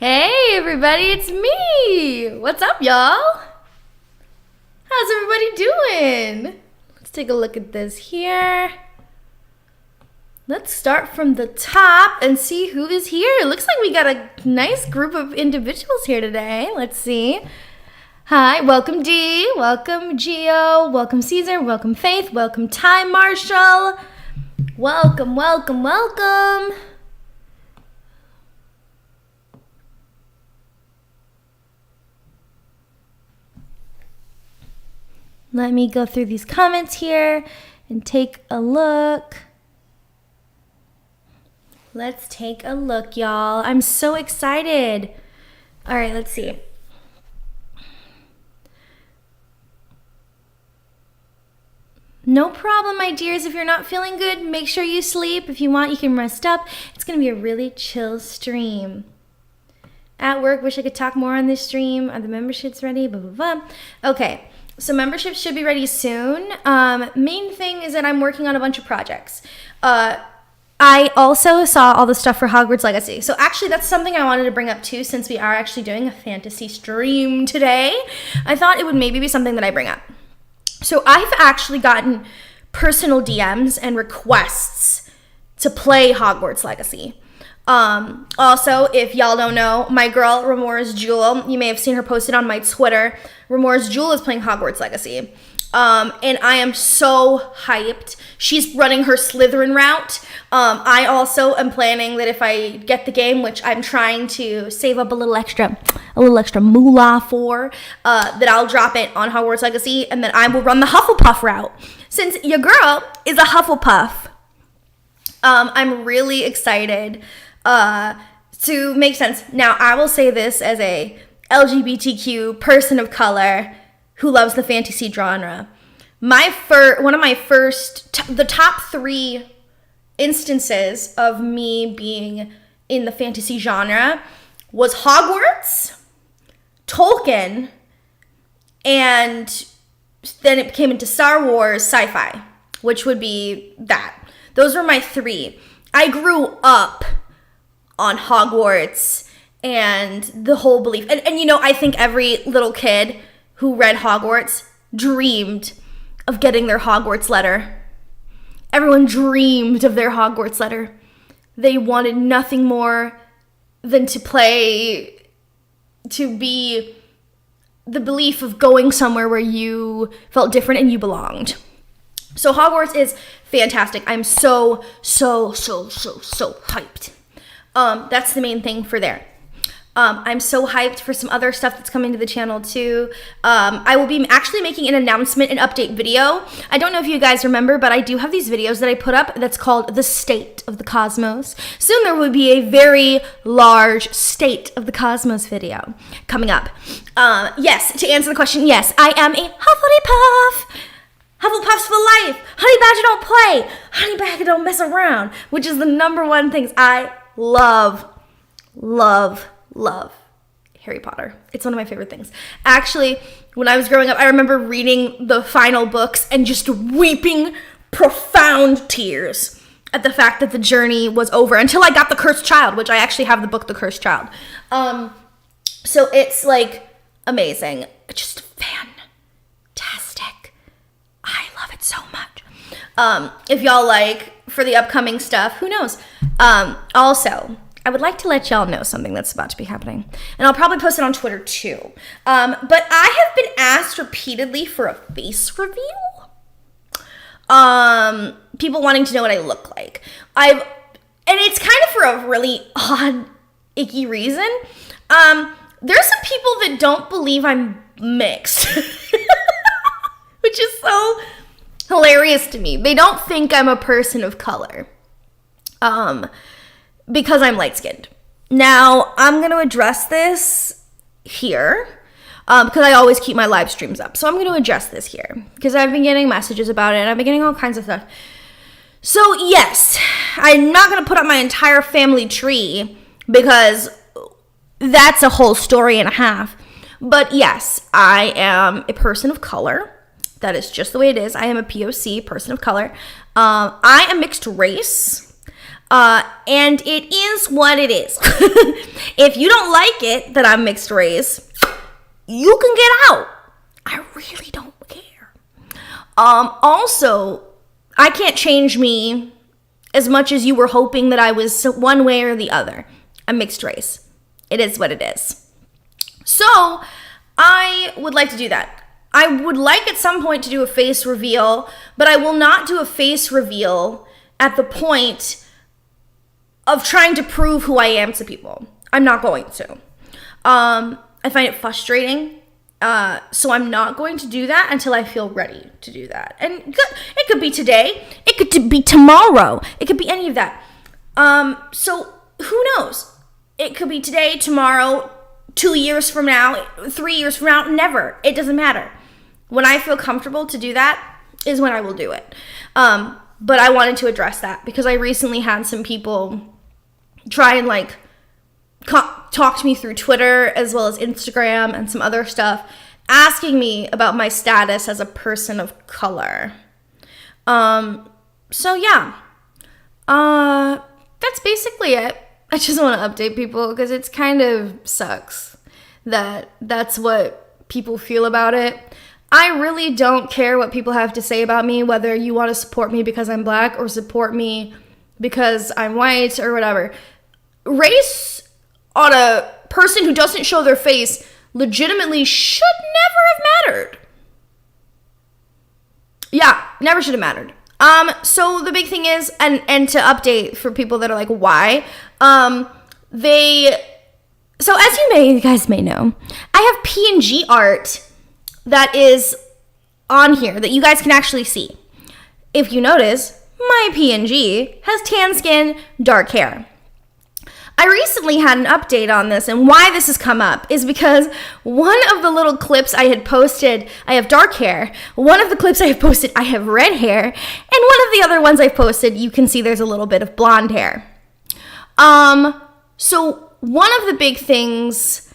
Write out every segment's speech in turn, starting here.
Hey everybody, it's me! What's up, y'all? How's everybody doing? Let's take a look at this here. Let's start from the top and see who is here. It looks like we got a nice group of individuals here today. Let's see. Hi, welcome Dee, welcome Gio, welcome Caesar, welcome Faith, welcome Ty Marshall. Welcome, welcome, welcome. Let me go through these comments here and take a look. Let's take a look, y'all. I'm so excited. All right, let's see. No problem, my dears. If you're not feeling good, make sure you sleep. If you want, you can rest up. It's going to be a really chill stream. At work, wish I could talk more on this stream. Are the memberships ready? Blah, blah, blah. Okay. So memberships should be ready soon. Main thing is that I'm working on a bunch of projects. I also saw all the stuff for Hogwarts Legacy. So actually that's something I wanted to bring up too, since we are actually doing a fantasy stream today. I thought it would maybe be something that I bring up. So I've actually gotten personal DMs and requests to play Hogwarts Legacy. Also, if y'all don't know, my girl Ramora's Jewel, you may have seen her posted on my Twitter. Ramora's Jewel is playing Hogwarts Legacy. And I am so hyped. She's running her Slytherin route. I also am planning that if I get the game, which I'm trying to save up a little extra moolah for, that I'll drop it on Hogwarts Legacy, and then I will run the Hufflepuff route. Since your girl is a Hufflepuff, I'm really excited to make sense. Now, I will say this as a LGBTQ person of color who loves the fantasy genre. The top 3 instances of me being in the fantasy genre was Hogwarts, Tolkien, and then it came into Star Wars sci-fi, which would be that. Those were my 3. I grew up on Hogwarts and the whole belief. And you know, I think every little kid who read Hogwarts dreamed of getting their Hogwarts letter. Everyone dreamed of their Hogwarts letter. They wanted nothing more than to be the belief of going somewhere where you felt different and you belonged. So Hogwarts is fantastic. I'm so hyped. That's the main thing for there. I'm so hyped for some other stuff that's coming to the channel too. I will be actually making an announcement and update video. I don't know if you guys remember, but I do have these videos that I put up that's called The State of the Cosmos. Soon there will be a very large State of the Cosmos video coming up. Yes, to answer the question, yes, I am a Hufflepuff. Hufflepuffs for life. Honey Badger don't play. Honey Badger don't mess around, which is the #1 things I love Harry Potter. It's one of my favorite things. Actually, when I was growing up, I remember reading the final books and just weeping profound tears at the fact that the journey was over until I got The Cursed Child, which I actually have the book The Cursed Child. So it's like amazing. Just fantastic. I love it so much. If y'all like for the upcoming stuff, who knows? Also, I would like to let y'all know something that's about to be happening. And I'll probably post it on Twitter too. But I have been asked repeatedly for a face reveal. People wanting to know what I look like. And it's kind of for a really odd, icky reason. There's some people that don't believe I'm mixed. Which is so hilarious to me. They don't think I'm a person of color. Because I'm light-skinned. Now, I'm going to address this here because I always keep my live streams up. So I'm going to address this here because I've been getting messages about it and I've been getting all kinds of stuff. So, yes, I'm not going to put up my entire family tree because that's a whole story and a half. But, yes, I am a person of color. That is just the way it is. I am a POC, person of color. I am mixed race. And it is what it is. If you don't like it that I'm mixed race, you can get out. I really don't care. Also, I can't change me as much as you were hoping that I was one way or the other. I'm mixed race. It is what it is. So I would like to do that. I would like at some point to do a face reveal, but I will not do a face reveal at the point of trying to prove who I am to people. I'm not going to. I find it frustrating. So I'm not going to do that until I feel ready to do that. And it could be today. It could be tomorrow. It could be any of that. So who knows? It could be today, tomorrow, 2 years from now, 3 years from now, never. It doesn't matter. When I feel comfortable to do that is when I will do it. But I wanted to address that because I recently had some people try and like talk to me through Twitter as well as Instagram and some other stuff, asking me about my status as a person of color. So yeah, that's basically it. I just want to update people because it's kind of sucks that that's what people feel about it. I really don't care what people have to say about me, whether you want to support me because I'm black or support me because I'm white or whatever. Race on a person who doesn't show their face legitimately should never have mattered. Yeah, never should have mattered. So the big thing is, and to update for people that are like, why? So as you guys may know, I have PNG art that is on here that you guys can actually see. If you notice, my PNG has tan skin, dark hair. I recently had an update on this, and why this has come up is because one of the little clips I had posted, I have dark hair. One of the clips I have posted, I have red hair. And one of the other ones I've posted, you can see there's a little bit of blonde hair. So one of the big things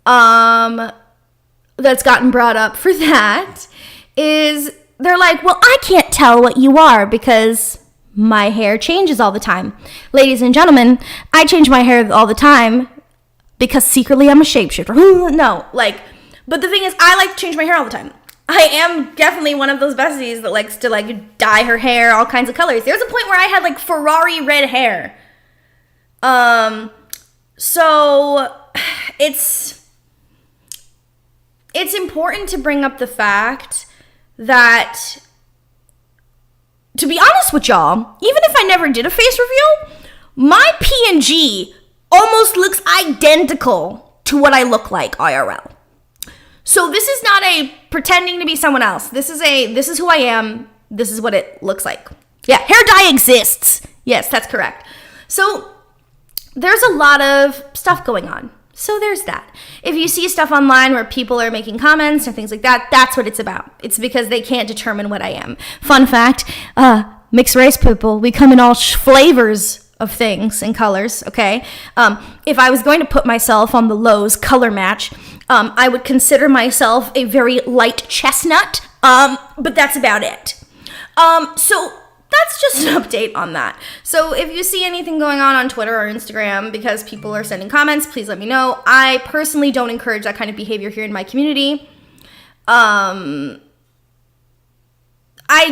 that's gotten brought up for that is they're like, well, I can't tell what you are because my hair changes all the time. Ladies and gentlemen, I change my hair all the time because secretly I'm a shapeshifter. No, but the thing is, I like to change my hair all the time. I am definitely one of those besties that likes to dye her hair all kinds of colors. There's a point where I had Ferrari red hair. So it's important to bring up the fact that, to be honest with y'all, even if I never did a face reveal, my PNG almost looks identical to what I look like IRL. So this is not a pretending to be someone else. This is who I am. This is what it looks like. Yeah, hair dye exists. Yes, that's correct. So there's a lot of stuff going on. So there's that. If you see stuff online where people are making comments or things like that, that's what it's about. It's because they can't determine what I am. Fun fact, mixed race people, we come in all flavors of things and colors, okay? If I was going to put myself on the Lowe's color match, I would consider myself a very light chestnut, but that's about it. So that's just an update on that. So if you see anything going on Twitter or Instagram because people are sending comments, please let me know. I personally don't encourage that kind of behavior here in my community. I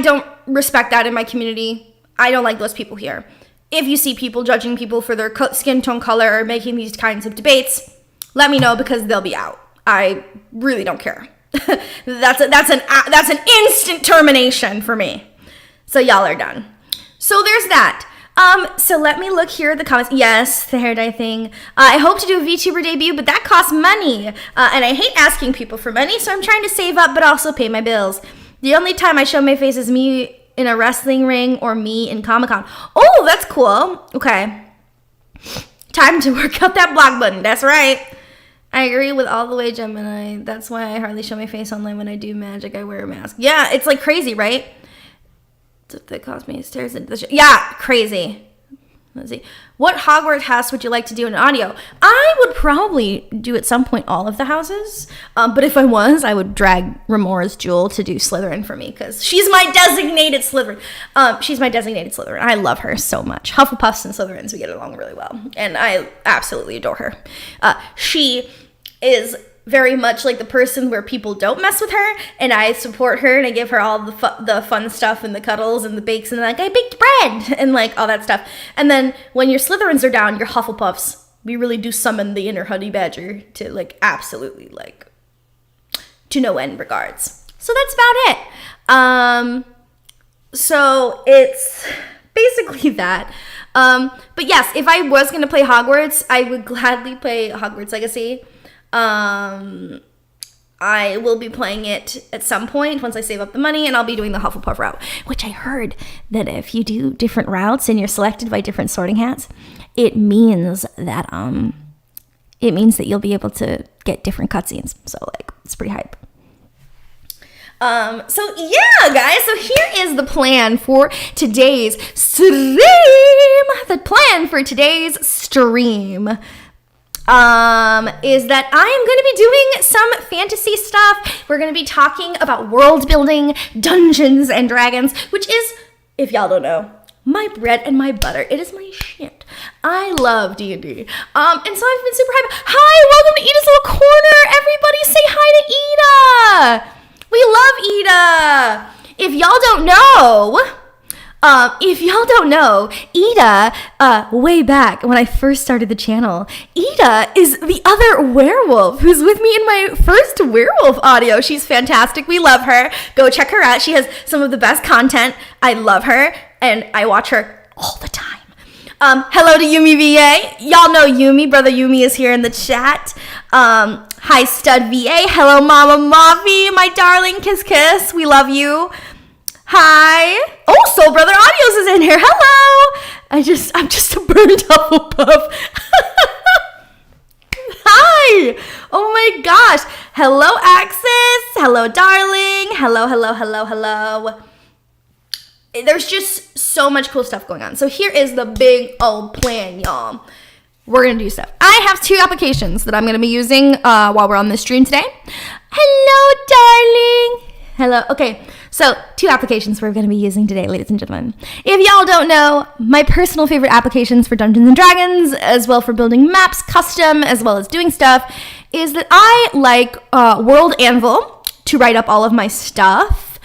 don't respect that in my community. I don't like those people here. If you see people judging people for their skin tone color or making these kinds of debates, let me know because they'll be out. I really don't care. That's an instant termination for me. So y'all are done. So there's that. So let me look here at the comments. Yes, the hair dye thing. I hope to do a VTuber debut, but that costs money. And I hate asking people for money, so I'm trying to save up but also pay my bills. The only time I show my face is me in a wrestling ring or me in Comic-Con. Oh, that's cool. Okay. Time to work out that block button. That's right. I agree with all the way, Gemini. That's why I hardly show my face online. When I do magic, I wear a mask. Yeah, it's crazy, right? That cost me stares into the yeah, crazy. Let's see. What Hogwarts house would you like to do in audio? I would probably do at some point all of the houses. But if I was, I would drag Ramora's Jewel to do Slytherin for me because she's my designated Slytherin. I love her so much. Hufflepuffs and Slytherins, we get along really well. And I absolutely adore her. She is very much like the person where people don't mess with her, and I support her and I give her all the fun stuff and the cuddles and the bakes and like I baked bread and like all that stuff. And then when your Slytherins are down, your Hufflepuffs, we really do summon the inner honey badger to like absolutely like to no end regards. So that's about it. So it's basically that. But yes, if I was going to play Hogwarts, I would gladly play Hogwarts Legacy. I will be playing it at some point once I save up the money, and I'll be doing the Hufflepuff route, which I heard that if you do different routes and you're selected by different sorting hats, it means that you'll be able to get different cutscenes. So like it's pretty hype. So yeah, guys, so here is the plan for today's stream. Is that I am going to be doing some fantasy stuff. We're going to be talking about world building, Dungeons and Dragons, which is, if y'all don't know, my bread and my butter. It is my shit. I love D&D. And so I've been super hyped. Hi, welcome to Ida's Little Corner. Everybody say hi to Ida. We love Ida. If y'all don't know, Ida, way back when I first started the channel, Ida is the other werewolf who's with me in my first werewolf audio. She's fantastic. We love her. Go check her out. She has some of the best content. I love her, and I watch her all the time. Hello to Yumi VA. Y'all know Yumi. Brother Yumi is here in the chat. Hi, Stud VA. Hello, Mama Mavi, my darling. Kiss, kiss. We love you. Hi. Oh, Soul Brother Audios is in here. Hello. I'm just a burned Hufflepuff. Hi. Oh my gosh. Hello, Axis. Hello, darling. Hello. There's just so much cool stuff going on. So here is the big old plan, y'all. We're going to do stuff. I have 2 applications that I'm going to be using while we're on this stream today. Hello, darling. Hello. Okay, so 2 applications we're going to be using today, ladies and gentlemen. If y'all don't know, my personal favorite applications for Dungeons and Dragons, as well for building maps custom, as well as doing stuff, is that I like World Anvil to write up all of my stuff.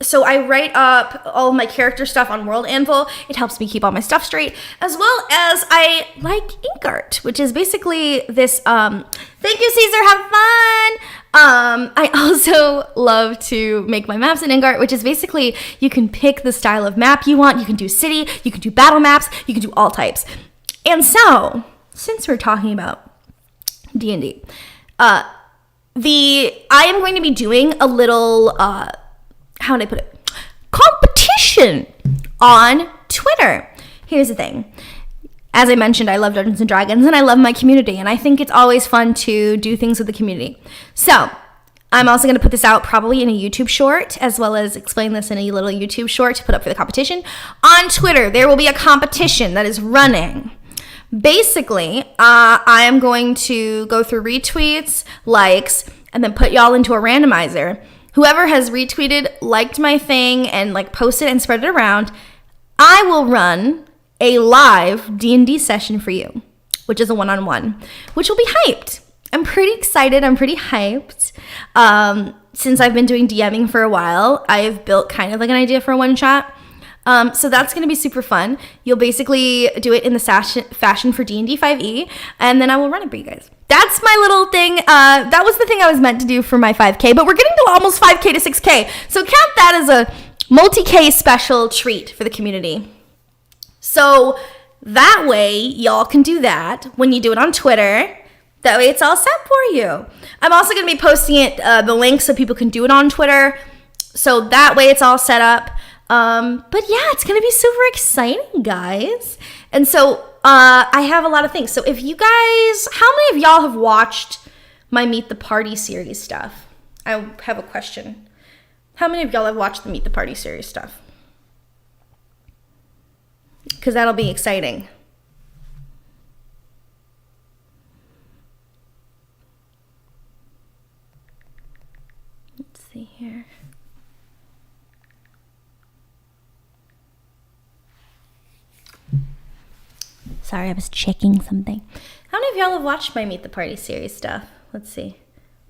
So I write up all of my character stuff on World Anvil. It helps me keep all my stuff straight, as well as I like ink art, which is basically this, thank you, Caesar, have fun. I also love to make my maps in ink art, which is basically you can pick the style of map you want. You can do city, you can do battle maps, you can do all types. And so, since we're talking about D&D, I am going to be doing a little, how would I put it? Competition on Twitter. Here's the thing. As I mentioned, I love Dungeons & Dragons, and I love my community, and I think it's always fun to do things with the community. So, I'm also going to put this out probably in a YouTube short, as well as explain this in a little YouTube short to put up for the competition. On Twitter, there will be a competition that is running. Basically, I am going to go through retweets, likes, and then put y'all into a randomizer. Whoever has retweeted, liked my thing, and like posted and spread it around, I will run a live D&D session for you, which is a one-on-one, which will be hyped. I'm pretty excited. I'm pretty hyped. Since I've been doing DMing for a while, I've built kind of like an idea for a one-shot. So that's going to be super fun. You'll basically do it in the fashion for D&D 5e, and then I will run it for you guys. That's my little thing. That was the thing I was meant to do for my 5K, but we're getting to almost 5K to 6K. So count that as a multi-K special treat for the community. So that way, y'all can do that when you do it on Twitter. That way it's all set for you. I'm also going to be posting it, the link so people can do it on Twitter. So that way it's all set up. But yeah, it's going to be super exciting, guys. And so I have a lot of things. So if you guys, how many of y'all have watched my Meet the Party series stuff? I have a question. How many of y'all have watched the Meet the Party series stuff? because that'll be exciting. Let's see here. Sorry, I was checking something. How many of y'all have watched my Meet the Party series stuff? Let's see.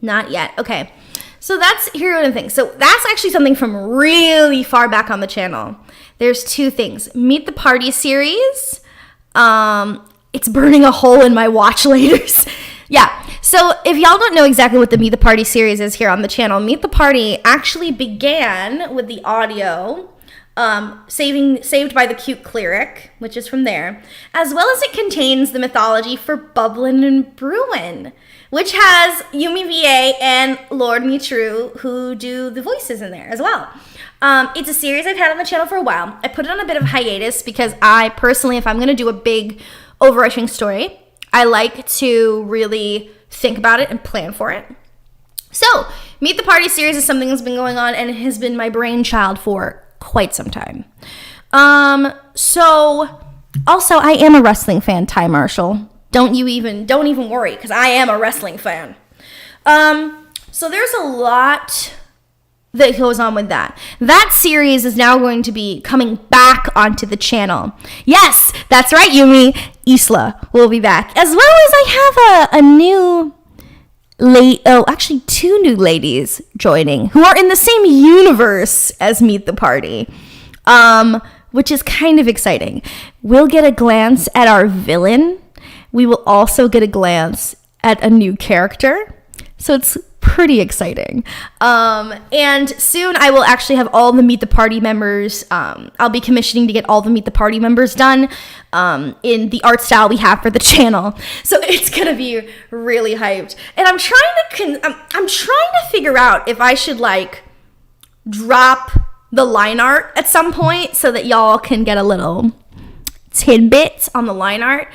Not yet. Okay. So that's Hero and Things. So that's actually something from really far back on the channel. There's two things. Meet the Party series. It's burning a hole in my watch laters. Yeah. So if y'all don't know exactly what the Meet the Party series is here on the channel, Meet the Party actually began with the audio Saved by the Cute Cleric, which is from there, as well as it contains the mythology for Bublin and Bruin, which has Yumi VA and Lord Me True, who do the voices in there as well. It's a series I've had on the channel for a while. I put it on a bit of hiatus because I personally, if I'm going to do a big overarching story, I like to really think about it and plan for it. So, Meet the Party series is something that's been going on and it has been my brainchild for quite some time. So also I am a wrestling fan, Ty Marshall. Don't even worry, because I am a wrestling fan. So there's a lot that goes on with that. That series is now going to be coming back onto the channel. Yes, that's right, Yumi. Isla will be back. As well as I have a new actually two new ladies joining who are in the same universe as Meet the Party, which is kind of exciting. We'll get a glance at our villain. We will also get a glance at a new character. So it's pretty exciting. And soon I will actually have all the Meet the Party members. I'll be commissioning to get all the Meet the Party members done in the art style we have for the channel. So it's gonna be really hyped. And I'm trying to figure out if I should like drop the line art at some point so that y'all can get a little tidbit on the line art.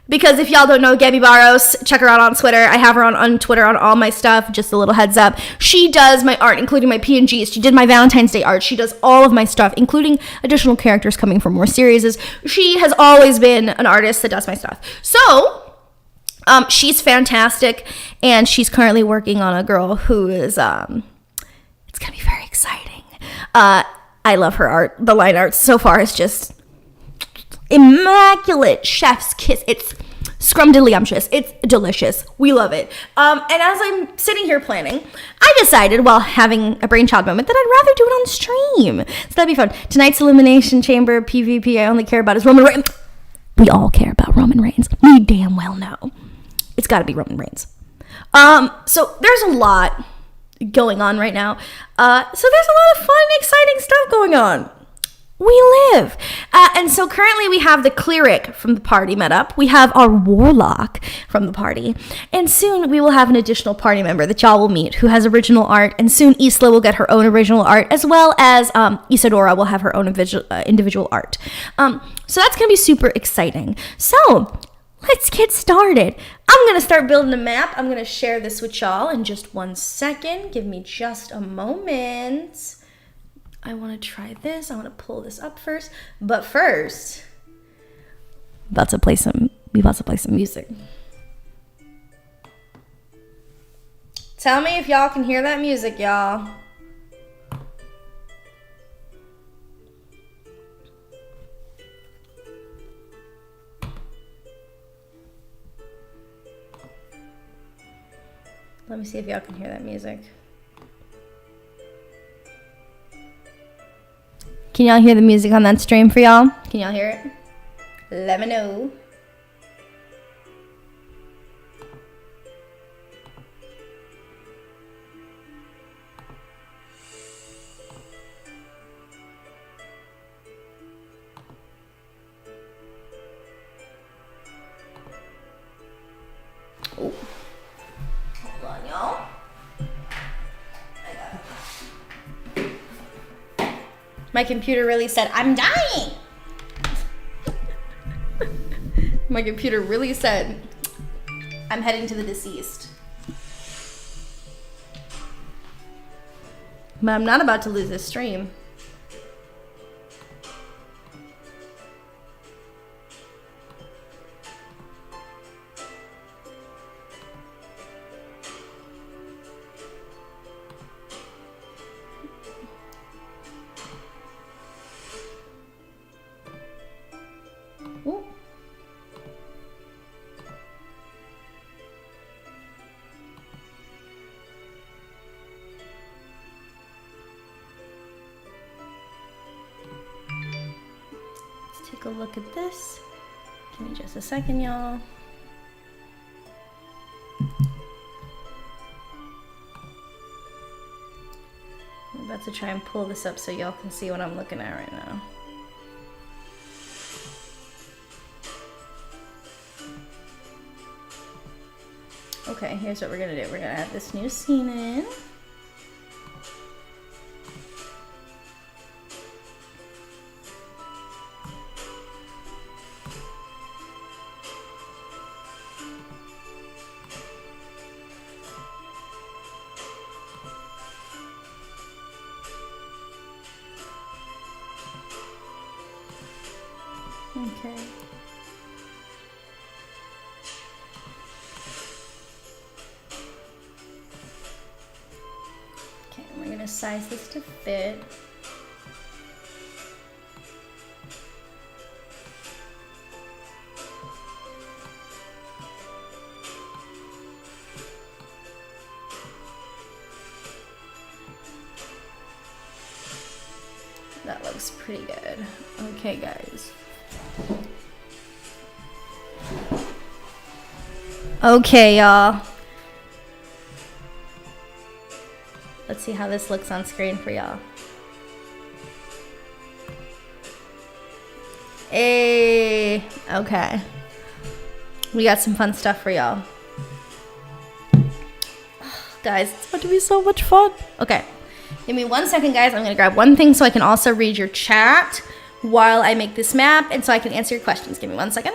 Because if y'all don't know Gabby Barros, check her out on Twitter. I have her on Twitter on all my stuff. Just a little heads up. She does my art, including my PNGs. She did my Valentine's Day art. She does all of my stuff, including additional characters coming from more series. She has always been an artist that does my stuff. So, she's fantastic. And she's currently working on a girl who is, it's going to be very exciting. I love her art. The line art so far is just immaculate, chef's kiss. It's scrumdiddlyumptious. It's delicious. We love it. And as I'm sitting here planning, I decided while having a brainchild moment that I'd rather do it on stream. So that'd be fun. Tonight's Elimination Chamber PvP I only care about is Roman Reigns. We all care about Roman Reigns. We damn well know. It's got to be Roman Reigns. So there's a lot going on right now. So there's a lot of fun, exciting stuff going on. We live. And so currently we have the cleric from the party met up. We have our warlock from the party. And soon we will have an additional party member that y'all will meet who has original art. And soon Isla will get her own original art, as well as Isadora will have her own individual art. So that's going to be super exciting. So let's get started. I'm going to start building a map. I'm going to share this with y'all in just 1 second. Give me just a moment. I want to try this. I want to pull this up first. But first, we about to play some music. Tell me if y'all can hear that music, y'all. Let me see if y'all can hear that music. Can y'all hear the music on that stream for y'all? Can y'all hear it? Let me know. Oh. Hold on, y'all. My computer really said, I'm dying. My computer really said, I'm heading to the deceased. But I'm not about to lose this stream. a look at this. Give me just a second, y'all. I'm about to try and pull this up so y'all can see what I'm looking at right now. Okay, here's what we're gonna do. We're gonna add this new scene in. Okay. Okay, we're gonna size this to fit. That looks pretty good. Okay, guys. Okay, y'all. Let's see how this looks on screen for y'all. Hey, okay. We got some fun stuff for y'all. Guys, it's about to be so much fun. Okay, give me 1 second, guys. I'm gonna grab one thing so I can also read your chat while I make this map and so I can answer your questions. Give me 1 second.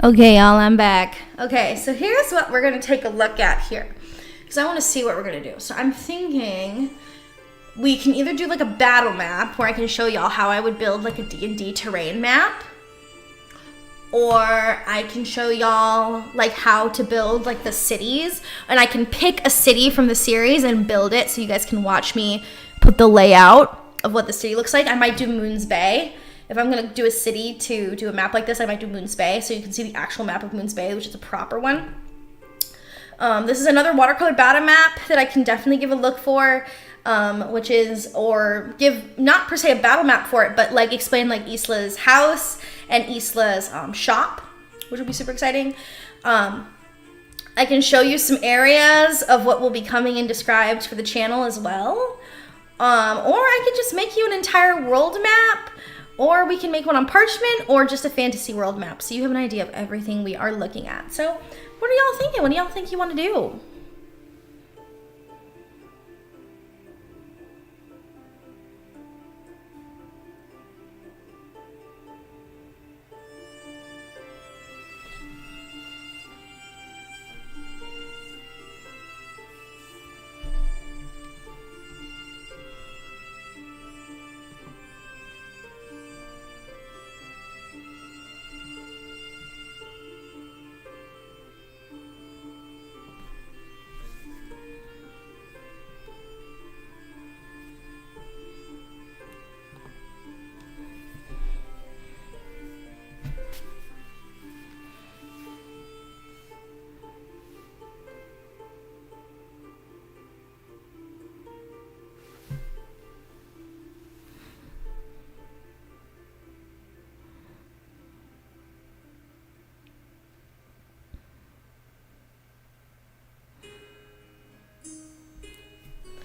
Okay, y'all, I'm back. Okay, so here's what we're gonna take a look at here, because I want to see what we're gonna do. So I'm thinking we can either do like a battle map where I can show y'all how I would build like a D&D terrain map, or I can show y'all like how to build like the cities, and I can pick a city from the series and build it so you guys can watch me put the layout of what the city looks like. I might do Moon's Bay. If I'm gonna do a city to do a map like this, I might do Moon's Bay, so you can see the actual map of Moon's Bay, which is a proper one. This is another watercolor battle map that I can definitely give a look for, which is, or give, not per se a battle map for it, but like explain like Isla's house and Isla's shop, which will be super exciting. I can show you some areas of what will be coming and described for the channel as well. Or I could just make you an entire world map or we can make one on parchment or just a fantasy world map. So you have an idea of everything we are looking at. So what are y'all thinking? What do y'all think you want to do?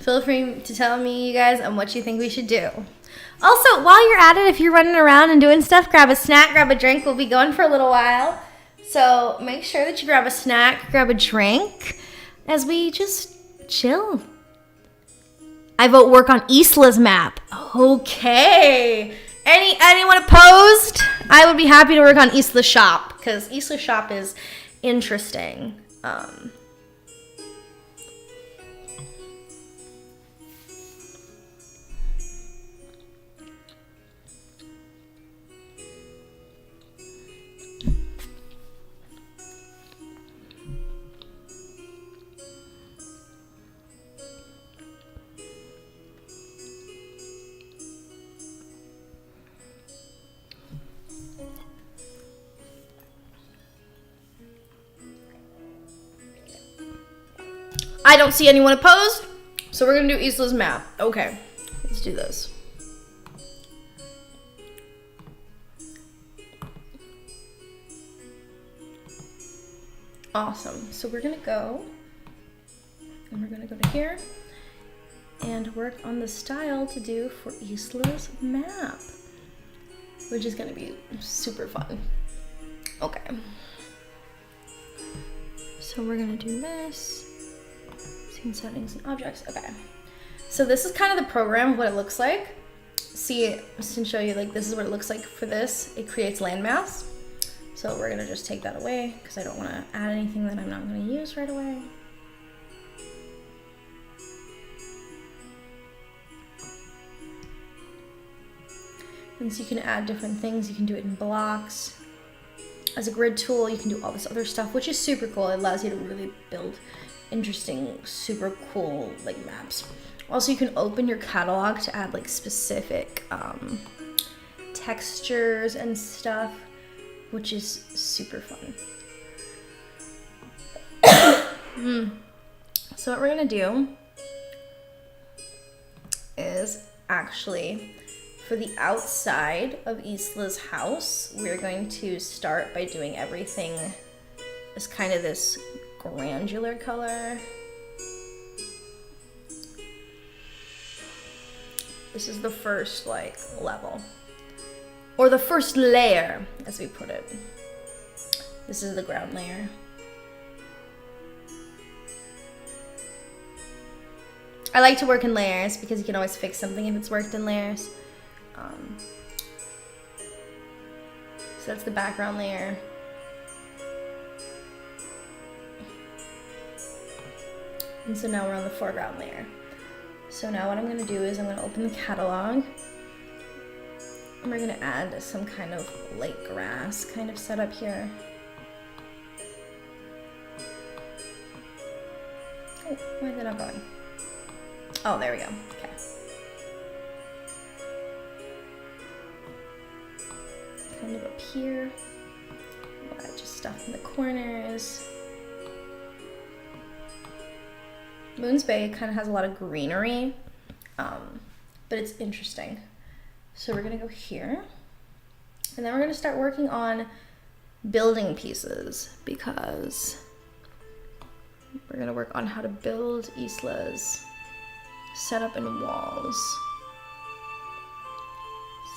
Feel free to tell me, you guys, on what you think we should do. Also, while you're at it, if you're running around and doing stuff, grab a snack, grab a drink. We'll be going for a little while. So make sure that you grab a snack, grab a drink, as we just chill. I vote work on Isla's map. Okay. Anyone opposed? I would be happy to work on Isla's shop, because Isla's shop is interesting. I don't see anyone opposed, so we're gonna do Isla's map. Okay, let's do this. Awesome, so we're gonna go, and we're gonna go to here, and work on the style to do for Isla's map, which is gonna be super fun. Okay. So we're gonna do this. Scene settings and objects. Okay. So this is kind of the program, what it looks like. See, just to show you, like, this is what it looks like for this. It creates landmass. So we're gonna just take that away because I don't want to add anything that I'm not gonna use right away. And so you can add different things. You can do it in blocks. As a grid tool, you can do all this other stuff, which is super cool. It allows you to really build interesting, super cool, like, maps. Also, you can open your catalog to add, like, specific textures and stuff, which is super fun. So what we're gonna do is actually, for the outside of Isla's house, we're going to start by doing everything as kind of this granular color. This is the first, like, level, or the first layer, as we put it. This is the ground layer. I like to work in layers because you can always fix something if it's worked in layers. So that's the background layer. And so now we're on the foreground layer. So now what I'm gonna do is I'm gonna open the catalog, and we're gonna add some kind of light grass kind of setup here. Oh, why is it not going? Oh, there we go, okay. Kind of up here, we'll add just stuff in the corners. Moon's Bay kind of has a lot of greenery, but it's interesting. So we're gonna go here, and then we're gonna start working on building pieces, because we're gonna work on how to build Isla's setup and walls.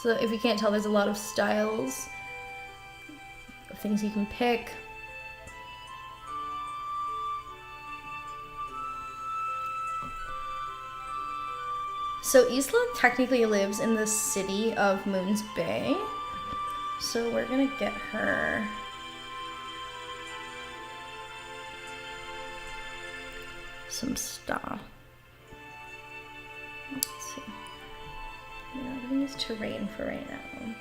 So if you can't tell, there's a lot of styles of things you can pick. So Isla technically lives in the city of Moon's Bay. So we're gonna get her some stuff. Let's see. Yeah, I'm gonna use terrain for right now.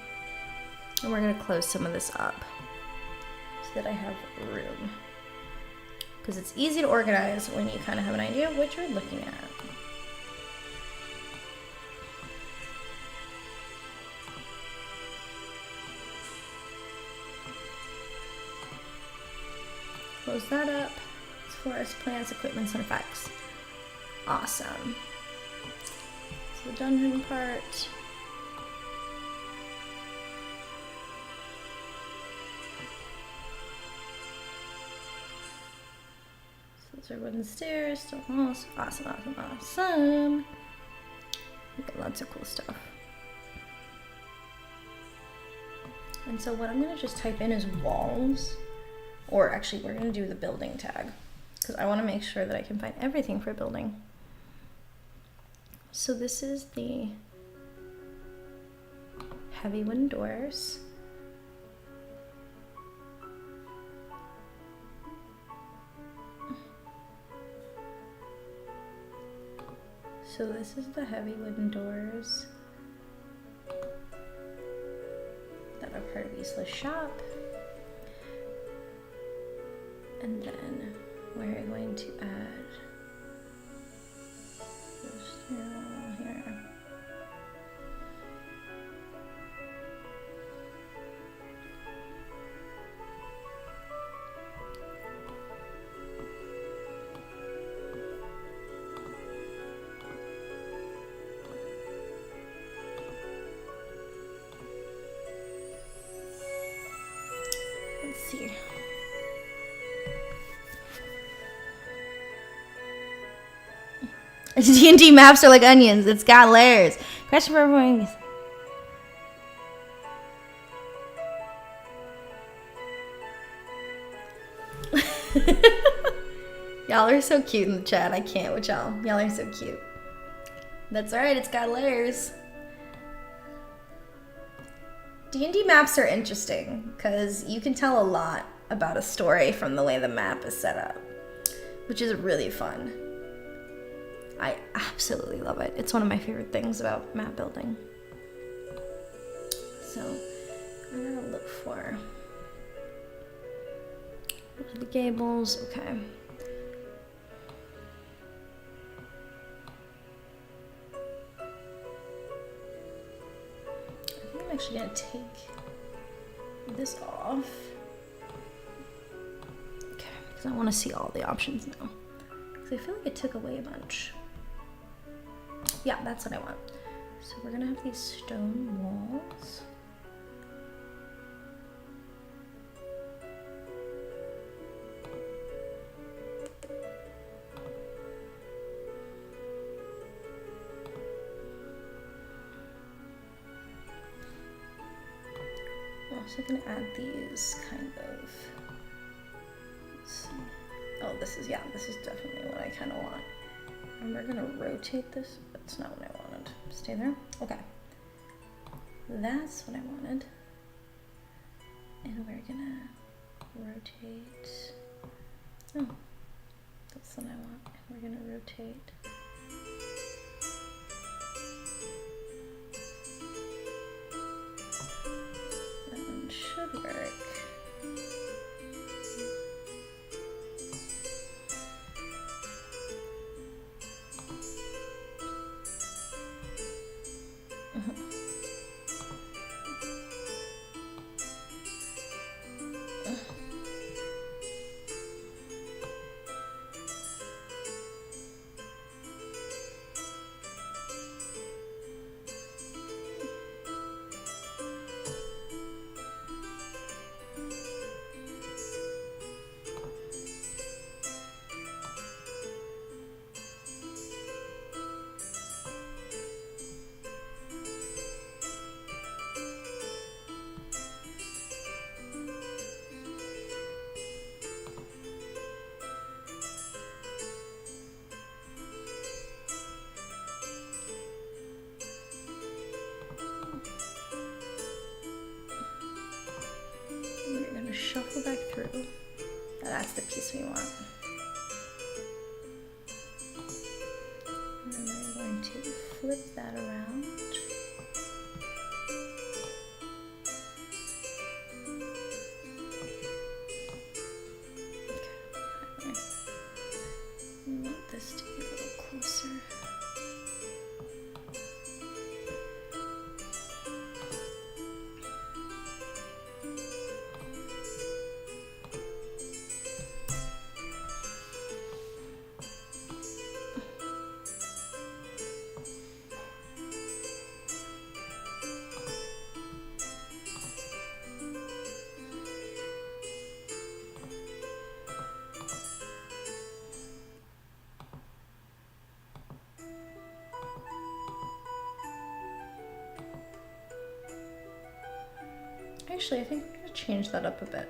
And we're gonna close some of this up so that I have room. Because it's easy to organize when you kind of have an idea of what you're looking at. Close that up. It's forest, plants, equipments, and effects. Awesome. So the dungeon part. So those are wooden stairs, stone walls. Awesome, awesome, awesome. We got lots of cool stuff. And so what I'm gonna just type in is walls. Or actually, we're gonna do the building tag because I wanna make sure that I can find everything for building. So this is the heavy wooden doors. So this is the heavy wooden doors that are part of Isla's shop. And then we're going to add this here. Let's see. D&D maps are like onions. It's got layers. Question for everyone. Y'all are so cute in the chat. I can't with y'all. Y'all are so cute. That's alright. It's got layers. D&D maps are interesting because you can tell a lot about a story from the way the map is set up, which is really fun. I absolutely love it. It's one of my favorite things about map building. So I'm gonna look for the gables. Okay. I think I'm actually gonna take this off. Okay, because I want to see all the options now. Because I feel like it took away a bunch. Yeah, that's what I want. So we're gonna have these stone walls. I'm also gonna add these kind of, let's see. Oh, this is definitely what I kind of want. And we're gonna rotate this. That's not what I wanted. Stay there? Okay. That's what I wanted. And we're gonna rotate. Oh, that's what I want. And we're gonna rotate. That one should work. that's the piece we want. And then we're going to flip that around. Okay. We want this to be a little closer. Actually, I think I'm going to change that up a bit.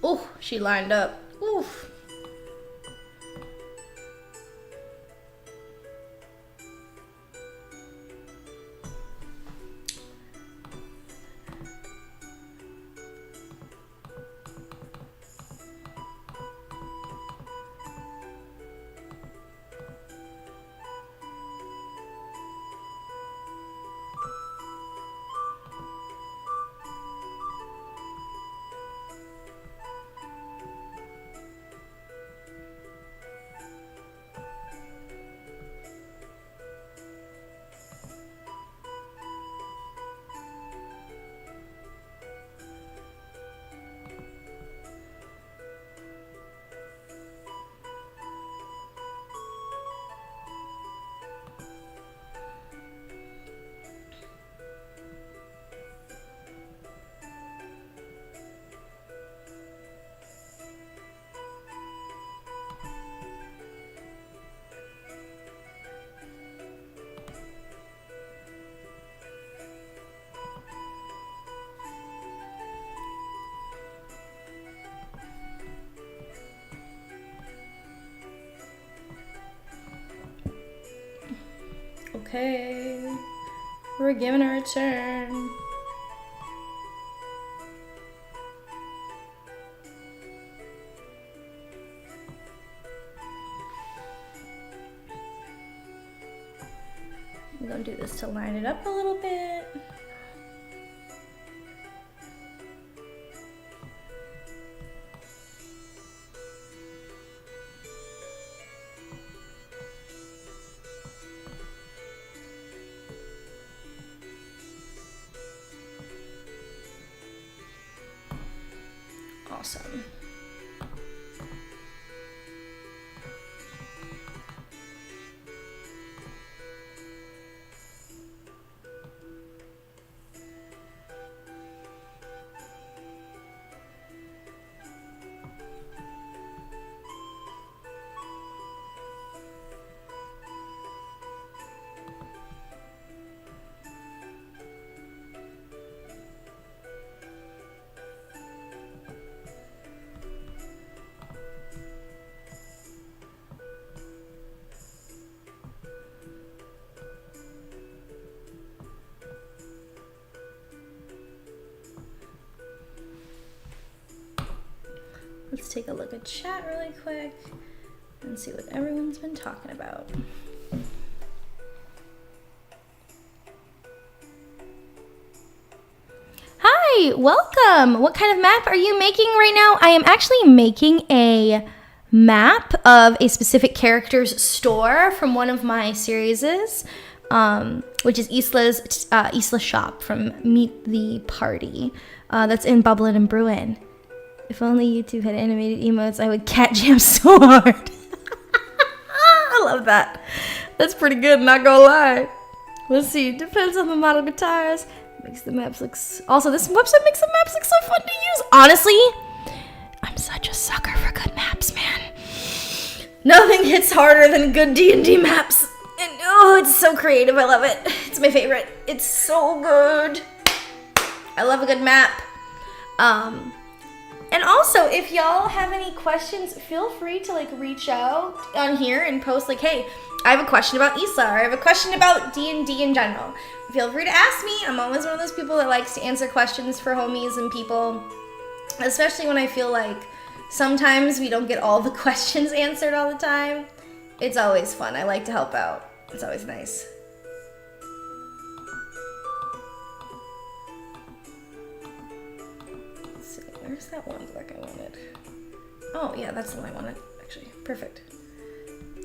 Oh, she lined up. Oof. Okay, we're giving her a turn. I'm gonna do this to line it up a little bit. Awesome. Let's take a look at chat really quick and see what everyone's been talking about. Hi, Hi, welcome. What kind of map are you making right now? I am actually making a map of a specific character's store from one of my series, which is Isla's shop from Meet the Party. That's in Bubblin' and Bruin. If only YouTube had animated emotes, I would cat jam so hard. I love that. That's pretty good, not gonna lie. Let's see. Depends on the model guitars. Makes the maps look. Also, this website makes the maps look so fun to use. Honestly, I'm such a sucker for good maps, man. Nothing hits harder than good D&D maps. And oh, it's so creative. I love it. It's my favorite. It's so good. I love a good map. And also, if y'all have any questions, feel free to like reach out on here and post like, hey, I have a question about Isla, or I have a question about D&D in general. Feel free to ask me. I'm always one of those people that likes to answer questions for homies and people, especially when I feel like sometimes we don't get all the questions answered all the time. It's always fun. I like to help out. It's always nice. Let's see. Where's that one book I wanted? Oh, yeah, that's the one I wanted, actually. Perfect.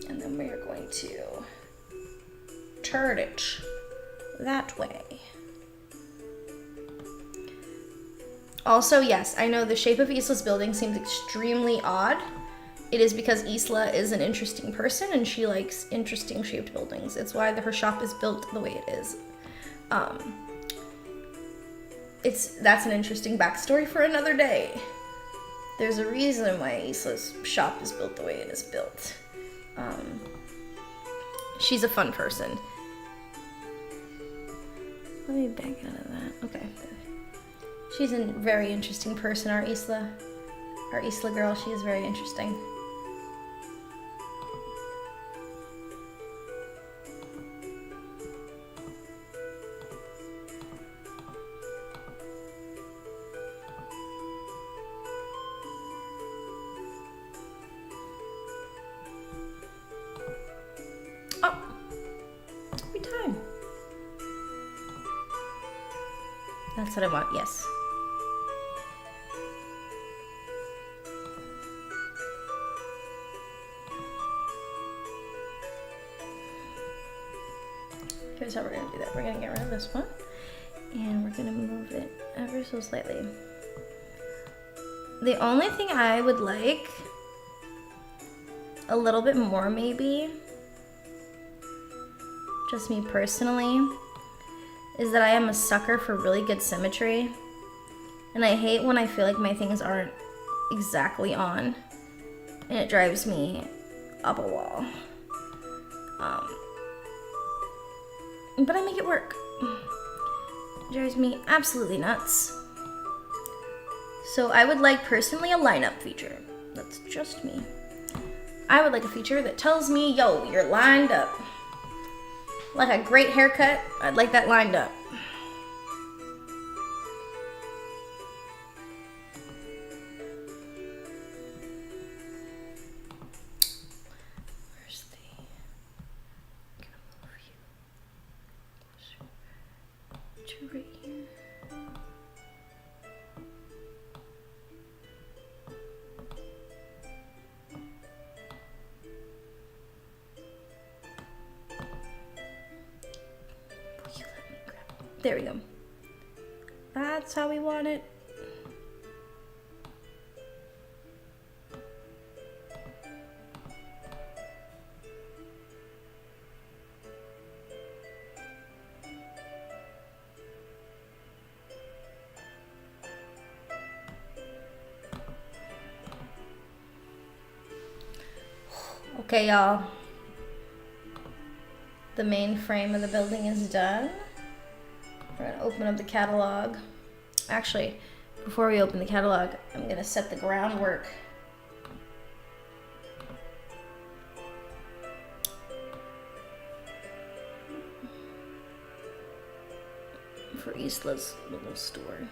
And then we are going to turn it that way. Also, yes, I know the shape of Isla's building seems extremely odd. It is because Isla is an interesting person and she likes interesting shaped buildings. It's why her shop is built the way it is. That's an interesting backstory for another day. There's a reason why Isla's shop is built the way it is built. She's a fun person. Let me back out of that. Okay. She's a very interesting person, our Isla girl. She is very interesting. That's what I want, yes. Here's how we're going to do that. We're going to get rid of this one, and we're going to move it ever so slightly. The only thing I would like a little bit more, maybe, just me personally, is that I am a sucker for really good symmetry, and I hate when I feel like my things aren't exactly on, and it drives me up a wall. But I make it work. It drives me absolutely nuts. So I would like personally a lineup feature. That's just me. I would like a feature that tells me, yo, you're lined up. Like a great haircut, I'd like that lined up. Where's the... I'm gonna move you to right here. There we go. That's how we want it. Okay, y'all. The main frame of the building is done. We're gonna open up the catalog. Actually, before we open the catalog, I'm gonna set the groundwork. For Isla's little store.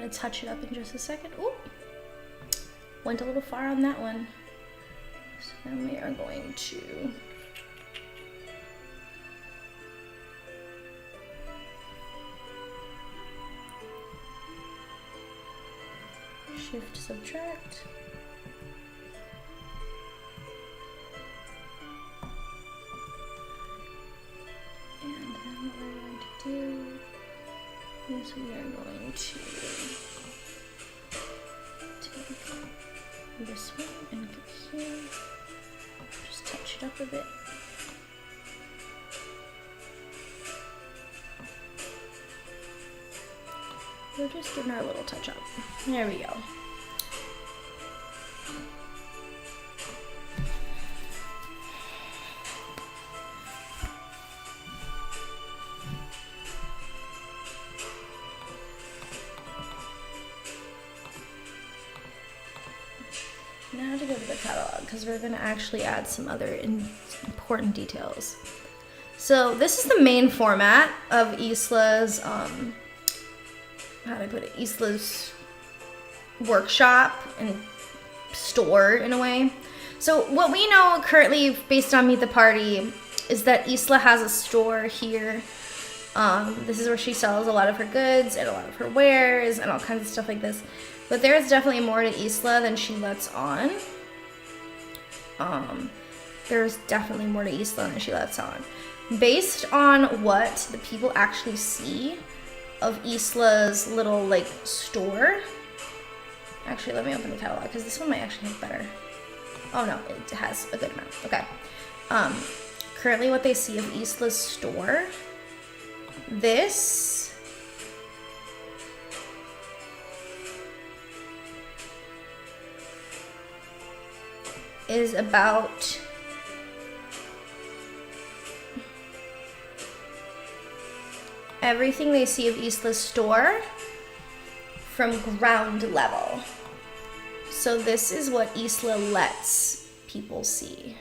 gonna touch it up in just a second. Ooh, went a little far on that one. So then we are going to shift subtract. And then what we're going to do is we are going to take this one and go here. Just touch it up a bit. We're just giving her a little touch up. There we go. Now to go to the catalog, because we're going to actually add some other important details. So this is the main format of Isla's, how do I put it, Isla's workshop and store in a way. So what we know currently based on Meet the Party is that Isla has a store here. This is where she sells a lot of her goods and a lot of her wares and all kinds of stuff like this. But there's definitely more to Isla than she lets on. There's definitely more to Isla than she lets on. Based on what the people actually see of Isla's little like store. Actually, let me open the catalog because this one might actually have better. Oh no, it has a good amount. Okay. Currently what they see of Isla's store, this is about everything they see of Isla's store from ground level. So this is what Isla lets people see.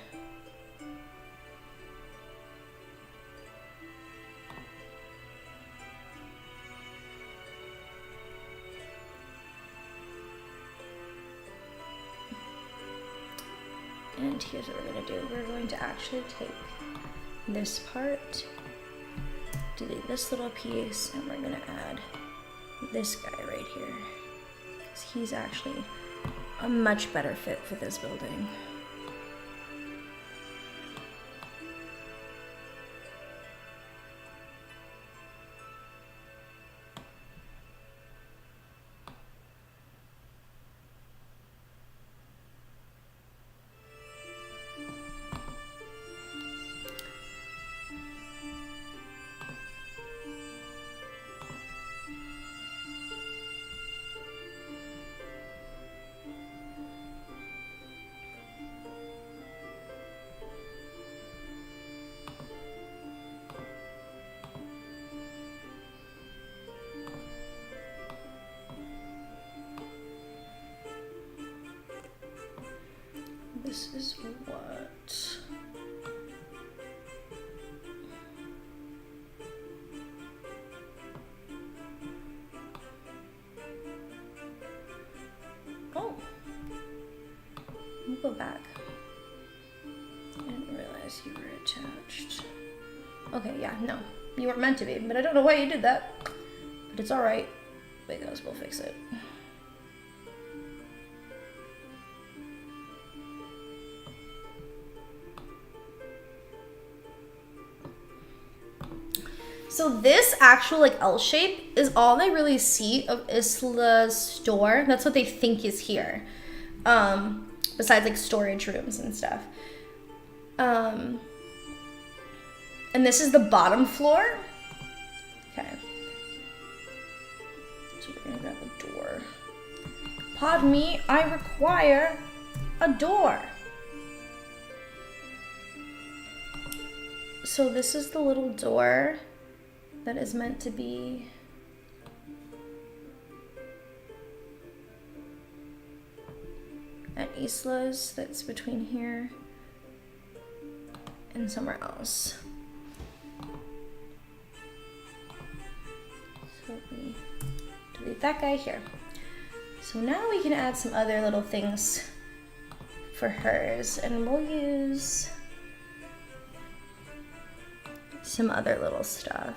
And here's what we're going to do. We're going to actually take this part, delete this little piece, and we're going to add this guy right here. Because he's actually a much better fit for this building. This is what we'll go back. I didn't realize you were attached. Okay, yeah, no, you weren't meant to be, but I don't know why you did that, but it's all right because we'll fix it. So this actual like L shape is all they really see of Isla's store. That's what they think is here. Besides like storage rooms and stuff. And this is the bottom floor. Okay. So we're gonna grab a door. Pardon me, I require a door. So this is the little door that is meant to be at Isla's, that's between here and somewhere else. So we leave that guy here. So now we can add some other little things for hers, and we'll use some other little stuff.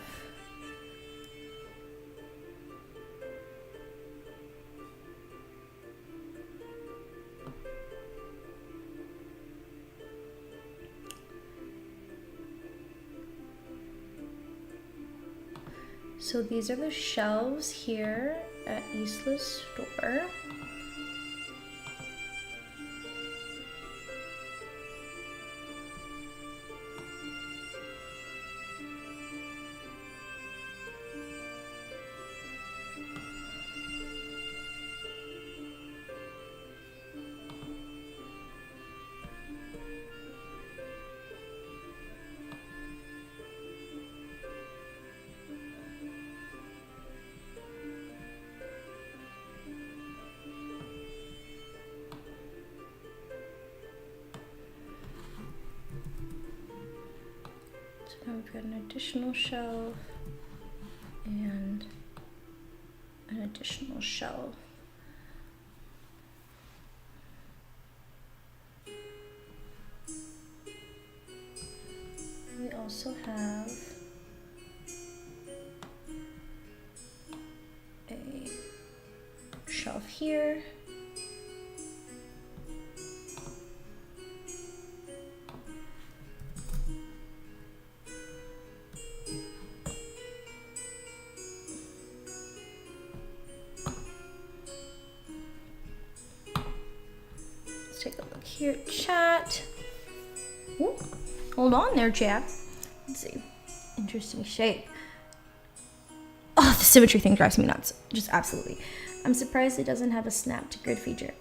So these are the shelves here at Isla's store. Now we've got an additional shelf and an additional shelf. We also have a shelf here. Take a look here, chat. Ooh, hold on there, chat. Let's see. Interesting shape. Oh, the symmetry thing drives me nuts. Just absolutely. I'm surprised it doesn't have a snap to grid feature.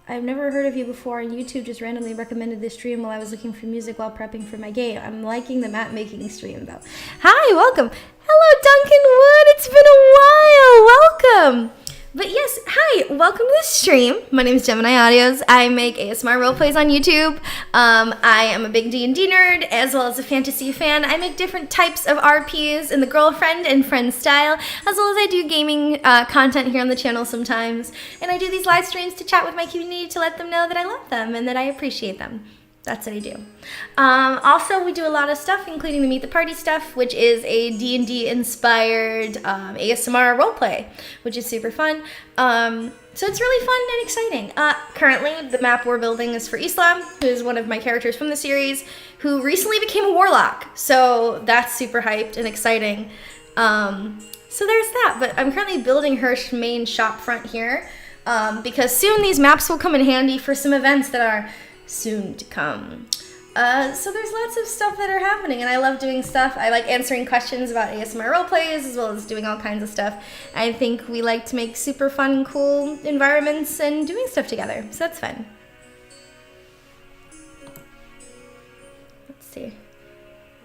I've never heard of you before, and YouTube just randomly recommended this stream while I was looking for music while prepping for my game. I'm liking the map making stream, though. Hi, welcome. Hello, Duncan Wood. It's been a while. Welcome. But yes, hi, welcome to the stream. My name is Gemini Audios. I make ASMR roleplays on YouTube. I am a big D&D nerd as well as a fantasy fan. I make different types of RPs in the girlfriend and friend style, as well as I do gaming content here on the channel sometimes. And I do these live streams to chat with my community to let them know that I love them and that I appreciate them. That's what I do. Also, we do a lot of stuff, including the Meet the Party stuff, which is a D&D inspired ASMR roleplay, which is super fun. So it's really fun and exciting. Currently, the map we're building is for Isla, who is one of my characters from the series, who recently became a warlock. So that's super hyped and exciting. So there's that. But I'm currently building her main shop front here, because soon these maps will come in handy for some events that are soon to come. So there's lots of stuff that are happening, and I love doing stuff. I like answering questions about ASMR roleplays as well as doing all kinds of stuff. I think we like to make super fun, cool environments and doing stuff together, so that's fun. Let's see.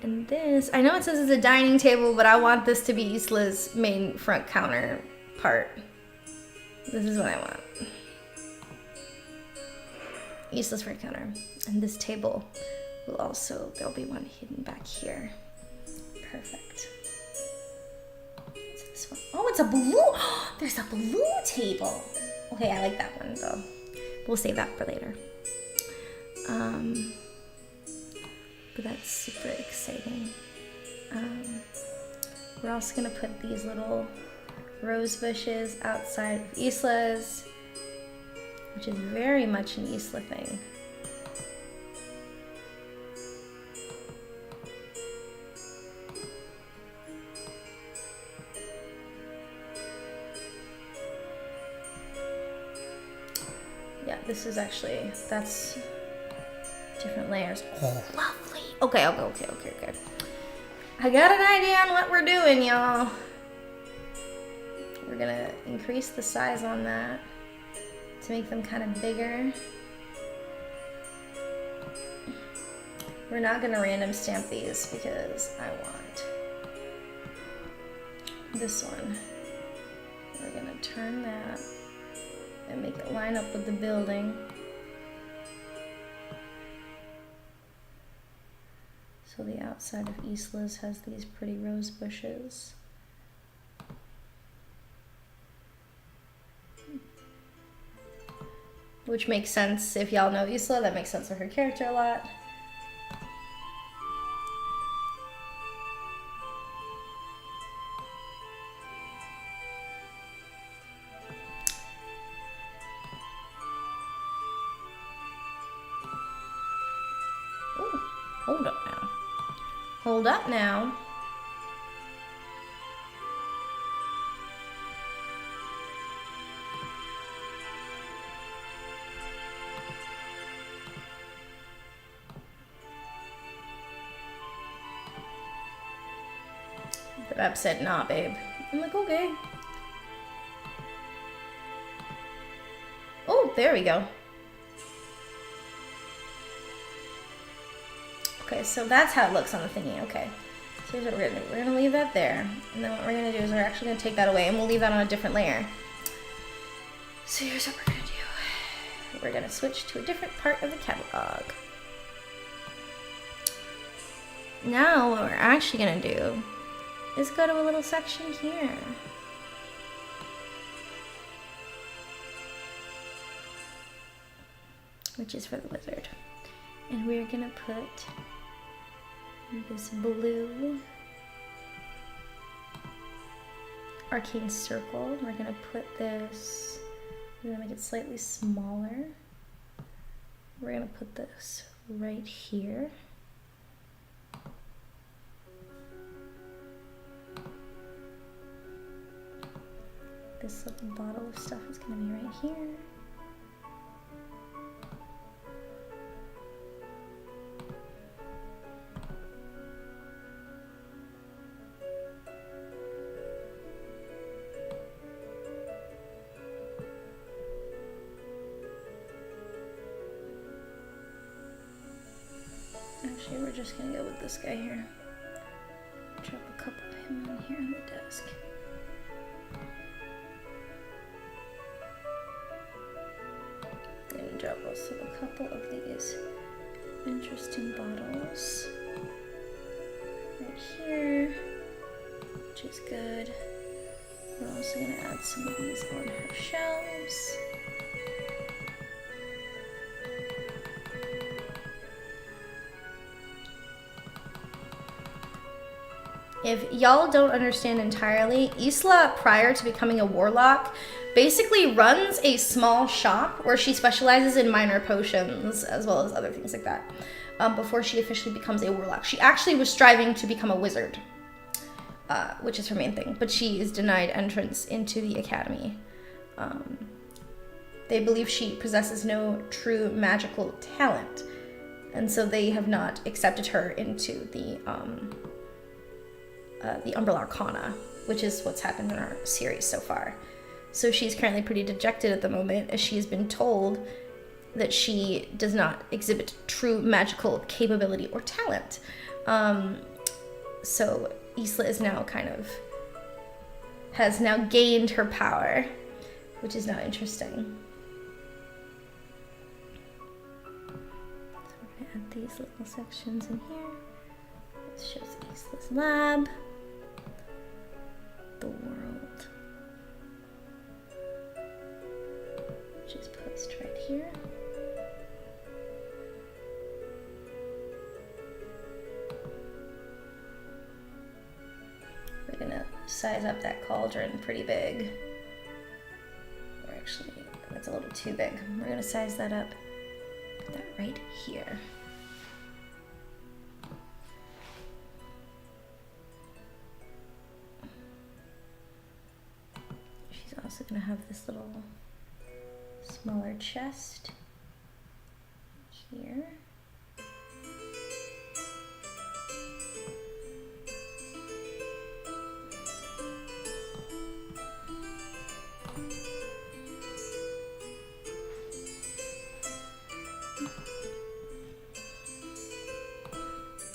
And this, I know it says it's a dining table, but I want this to be Isla's main front counter part. This is what I want. Isla's front counter. And this table will also, there'll be one hidden back here. Perfect. What's this one? Oh, it's a blue, there's a blue table. Okay, I like that one though. We'll save that for later. But that's super exciting. We're also gonna put these little rose bushes outside of Isla's, which is very much an Isla thing. Yeah, this is actually, that's different layers. Oh, lovely. Okay. I got an idea on what we're doing, y'all. We're gonna increase the size on that to make them kind of bigger. We're not gonna random stamp these because I want this one. We're gonna turn that and make it line up with the building. So the outside of Isla's has these pretty rose bushes. which makes sense if y'all know Isla. That makes sense for her character a lot. Ooh, hold up now. Hold up now. The map said, nah, babe. I'm like, okay. Oh, there we go. Okay, so that's how it looks on the thingy. Okay. So here's what we're gonna do. We're gonna leave that there. And then what we're gonna do is we're actually gonna take that away and we'll leave that on a different layer. So here's what we're gonna do. We're gonna switch to a different part of the catalog. Now what we're actually gonna do is go to a little section here. Which is for the wizard. And we're gonna put this blue arcane circle. We're gonna put this, we're gonna make it slightly smaller. We're gonna put this right here. This little bottle of stuff is gonna be right here. Actually, we're just gonna go with this guy here. Drop a couple of him in here on the desk. And drop also a couple of these interesting bottles right here, which is good. We're also gonna add some of these on her shelves. If y'all don't understand entirely, Isla, prior to becoming a warlock, basically runs a small shop where she specializes in minor potions as well as other things like that before she officially becomes a warlock. She actually was striving to become a wizard, which is her main thing, but she is denied entrance into the academy. They believe she possesses no true magical talent, and so they have not accepted her into the Umbrella Arcana, which is what's happened in our series so far. So she's currently pretty dejected at the moment, as she has been told that she does not exhibit true magical capability or talent. So Isla is now has now gained her power, which is now interesting. So we're gonna add these little sections in here. This shows Isla's lab. The world, which is placed right here. We're gonna size up that cauldron pretty big. Or actually, that's a little too big. We're gonna size that up, put that right here. Also gonna have this little smaller chest here.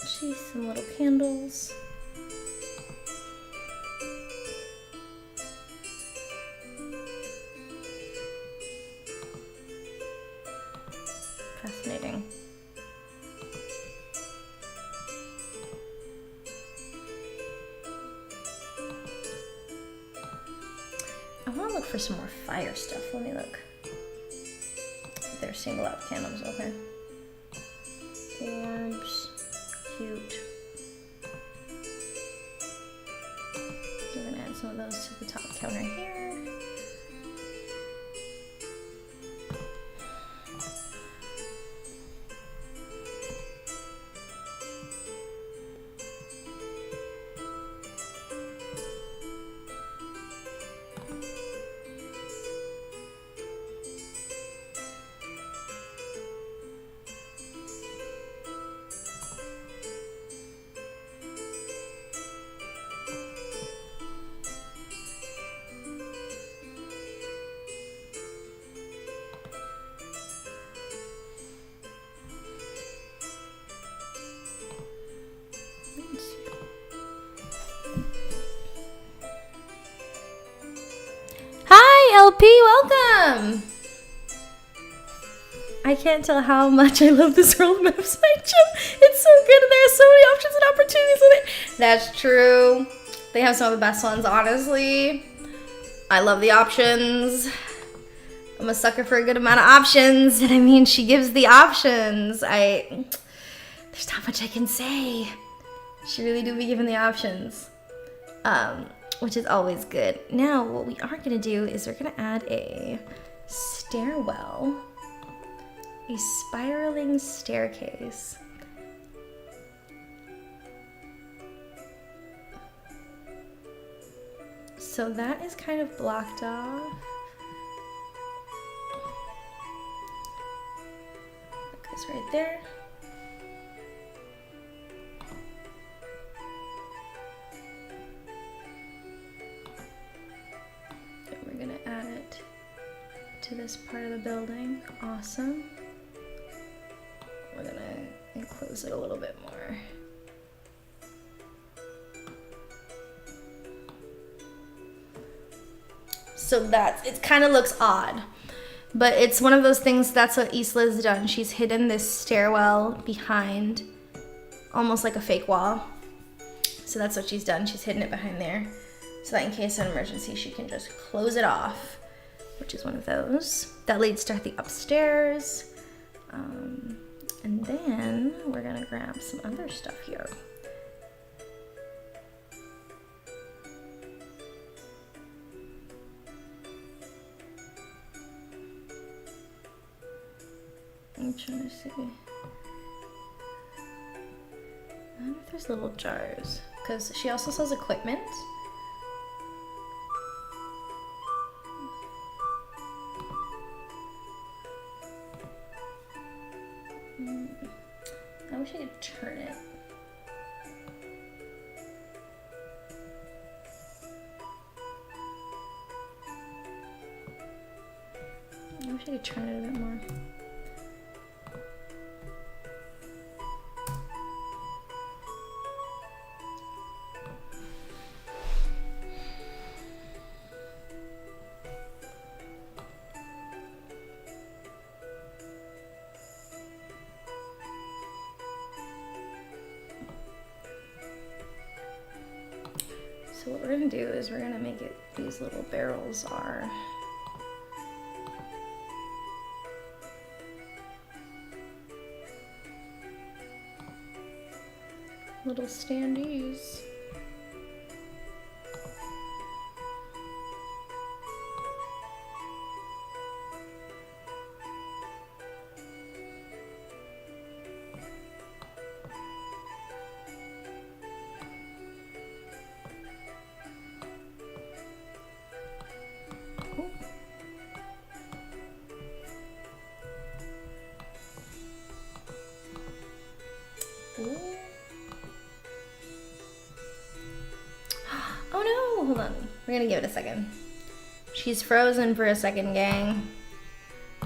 She's some little candles. Fascinating. I want to look for some more fire stuff. Let me look. are single out candles, okay. Orbs, cute. We're gonna add some of those to the top counter here. LP, welcome! I can't tell how much I love this world map site, Jim. It's so good and there are so many options and opportunities with it. That's true. They have some of the best ones, honestly. I love the options. I'm a sucker for a good amount of options. And I mean, she gives the options. There's not much I can say. She really do be giving the options. Which is always good. Now, what we are gonna do is we're gonna add a stairwell, a spiraling staircase. So that is kind of blocked off. That goes right there. Add it to this part of the building. Awesome. We're gonna enclose it a little bit more. So it kind of looks odd, but it's one of those things. That's what Isla's done. She's hidden this stairwell behind almost like a fake wall. So that's what she's done. She's hidden it behind there. So that in case of an emergency, she can just close it off, which is one of those. That leads to the upstairs. And then we're gonna grab some other stuff here. I'm trying to see. I wonder if there's little jars, because she also sells equipment. I wish I could turn it. I wish I could turn it a bit more. So what we're gonna do is we're gonna make it, these little barrels are little standees. Oh no, hold on. We're gonna give it a second. She's frozen for a second, gang.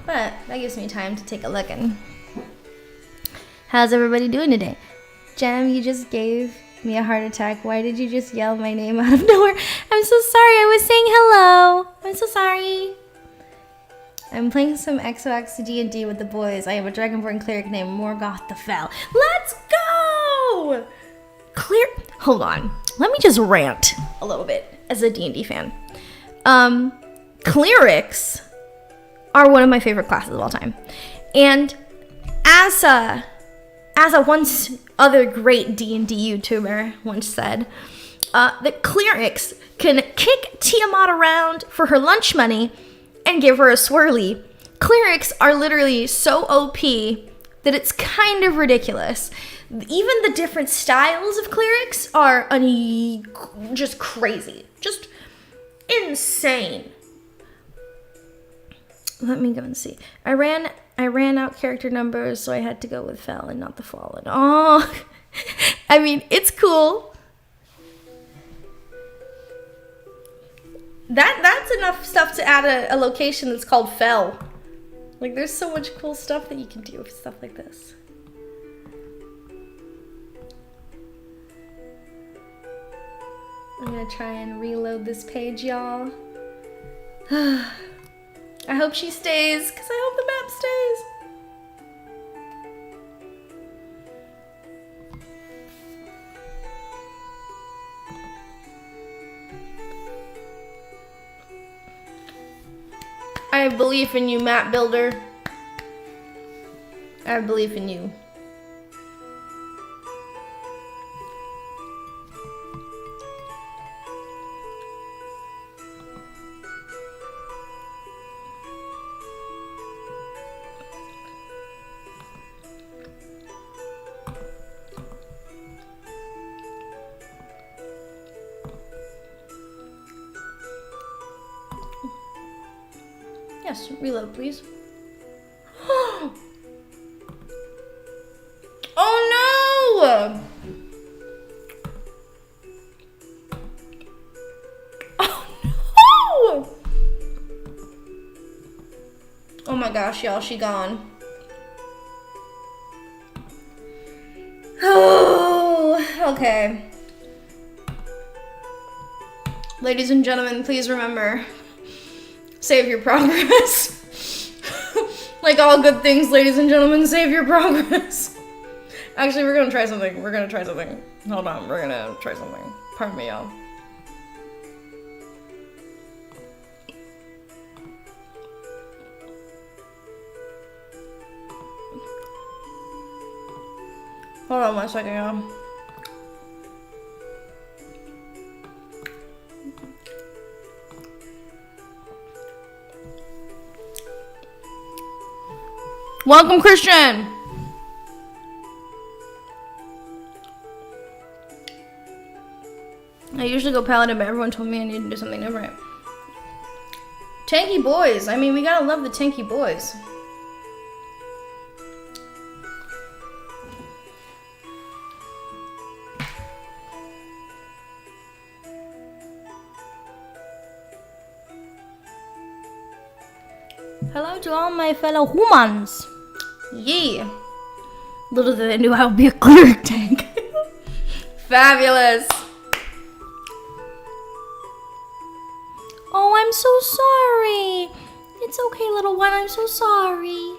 But that gives me time to take a look. And how's everybody doing today? Jem, you just gave me a heart attack. Why did you just yell my name out of nowhere? I'm so sorry. I was saying hello. I'm so sorry. I'm playing some XOX D&D with the boys. I have a Dragonborn cleric named Morgoth the Fell. Let's go! Hold on. Let me just rant a little bit as a D&D fan. Clerics are one of my favorite classes of all time. And as a once other great D&D YouTuber once said, that clerics can kick Tiamat around for her lunch money and give her a swirly. Clerics are literally so OP that it's kind of ridiculous. Even the different styles of clerics are just crazy. Just insane. Let me go and see. I ran out character numbers, so I had to go with Fel and not the Fallen. Oh, I mean, it's cool. That's enough stuff to add a location that's called Fel. Like, there's so much cool stuff that you can do with stuff like this. I'm gonna try and reload this page, y'all. I hope she stays, because I hope the map stays. I have belief in you, map builder. I have belief in you. Yes, reload, please. Oh no! Oh no! Oh my gosh, y'all, she gone. Oh, okay. Ladies and gentlemen, please remember, save your progress. Like all good things, ladies and gentlemen, save your progress. Actually, we're gonna try something. Hold on, we're gonna try something. Pardon me, y'all. Hold on 1 second, y'all. Welcome, Christian! I usually go Paladin, but everyone told me I need to do something different. Tanky boys. I mean, we gotta love the tanky boys. Hello to all my fellow humans. Yeah. Little did they knew I would be a cleric tank. Fabulous. Oh, I'm so sorry. It's okay, little one. I'm so sorry.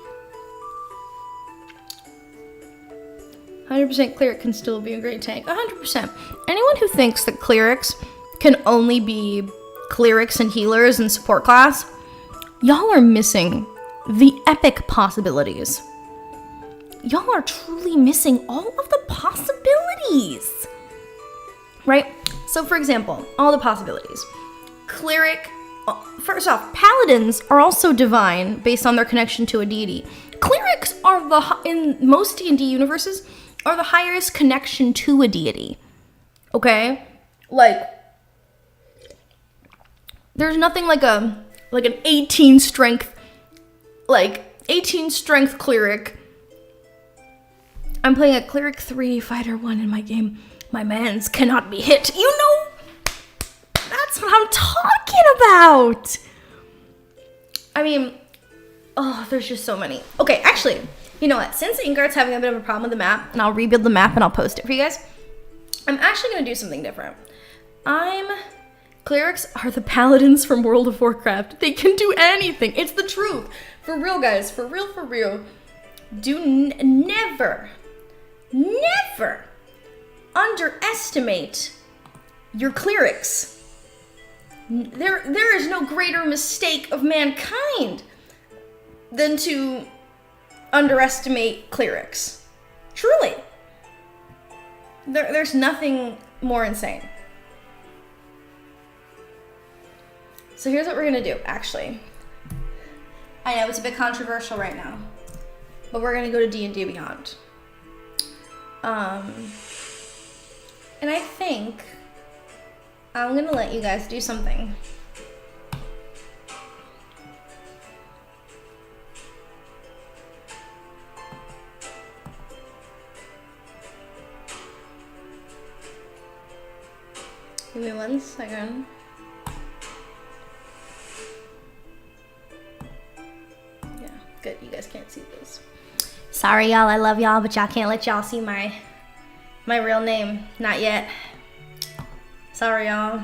100% cleric can still be a great tank. 100%. Anyone who thinks that clerics can only be clerics and healers and support class, y'all are missing the epic possibilities. Y'all are truly missing all of the possibilities. Right? So for example, all the possibilities. Cleric, first off, paladins are also divine based on their connection to a deity. Clerics are in most D&D universes, are the highest connection to a deity. Okay? Like, there's nothing like an 18 strength, 18 strength cleric. I'm playing a cleric 3, fighter 1 in my game. My mans cannot be hit. You know, that's what I'm talking about. I mean, oh, there's just so many. Okay, actually, you know what? Since Ingart's having a bit of a problem with the map, and I'll rebuild the map and I'll post it for you guys, I'm actually going to do something different. Clerics are the paladins from World of Warcraft. They can do anything. It's the truth. For real, guys. For real. Do never underestimate your clerics. There is no greater mistake of mankind than to underestimate clerics. Truly. There's nothing more insane. So here's what we're gonna do, actually. I know it's a bit controversial right now, but we're gonna go to D&D Beyond. And I think I'm gonna let you guys do something. Give me 1 second. Yeah, good. You guys can't see this. Sorry, y'all. I love y'all, but y'all can't let y'all see my real name. Not yet. Sorry, y'all.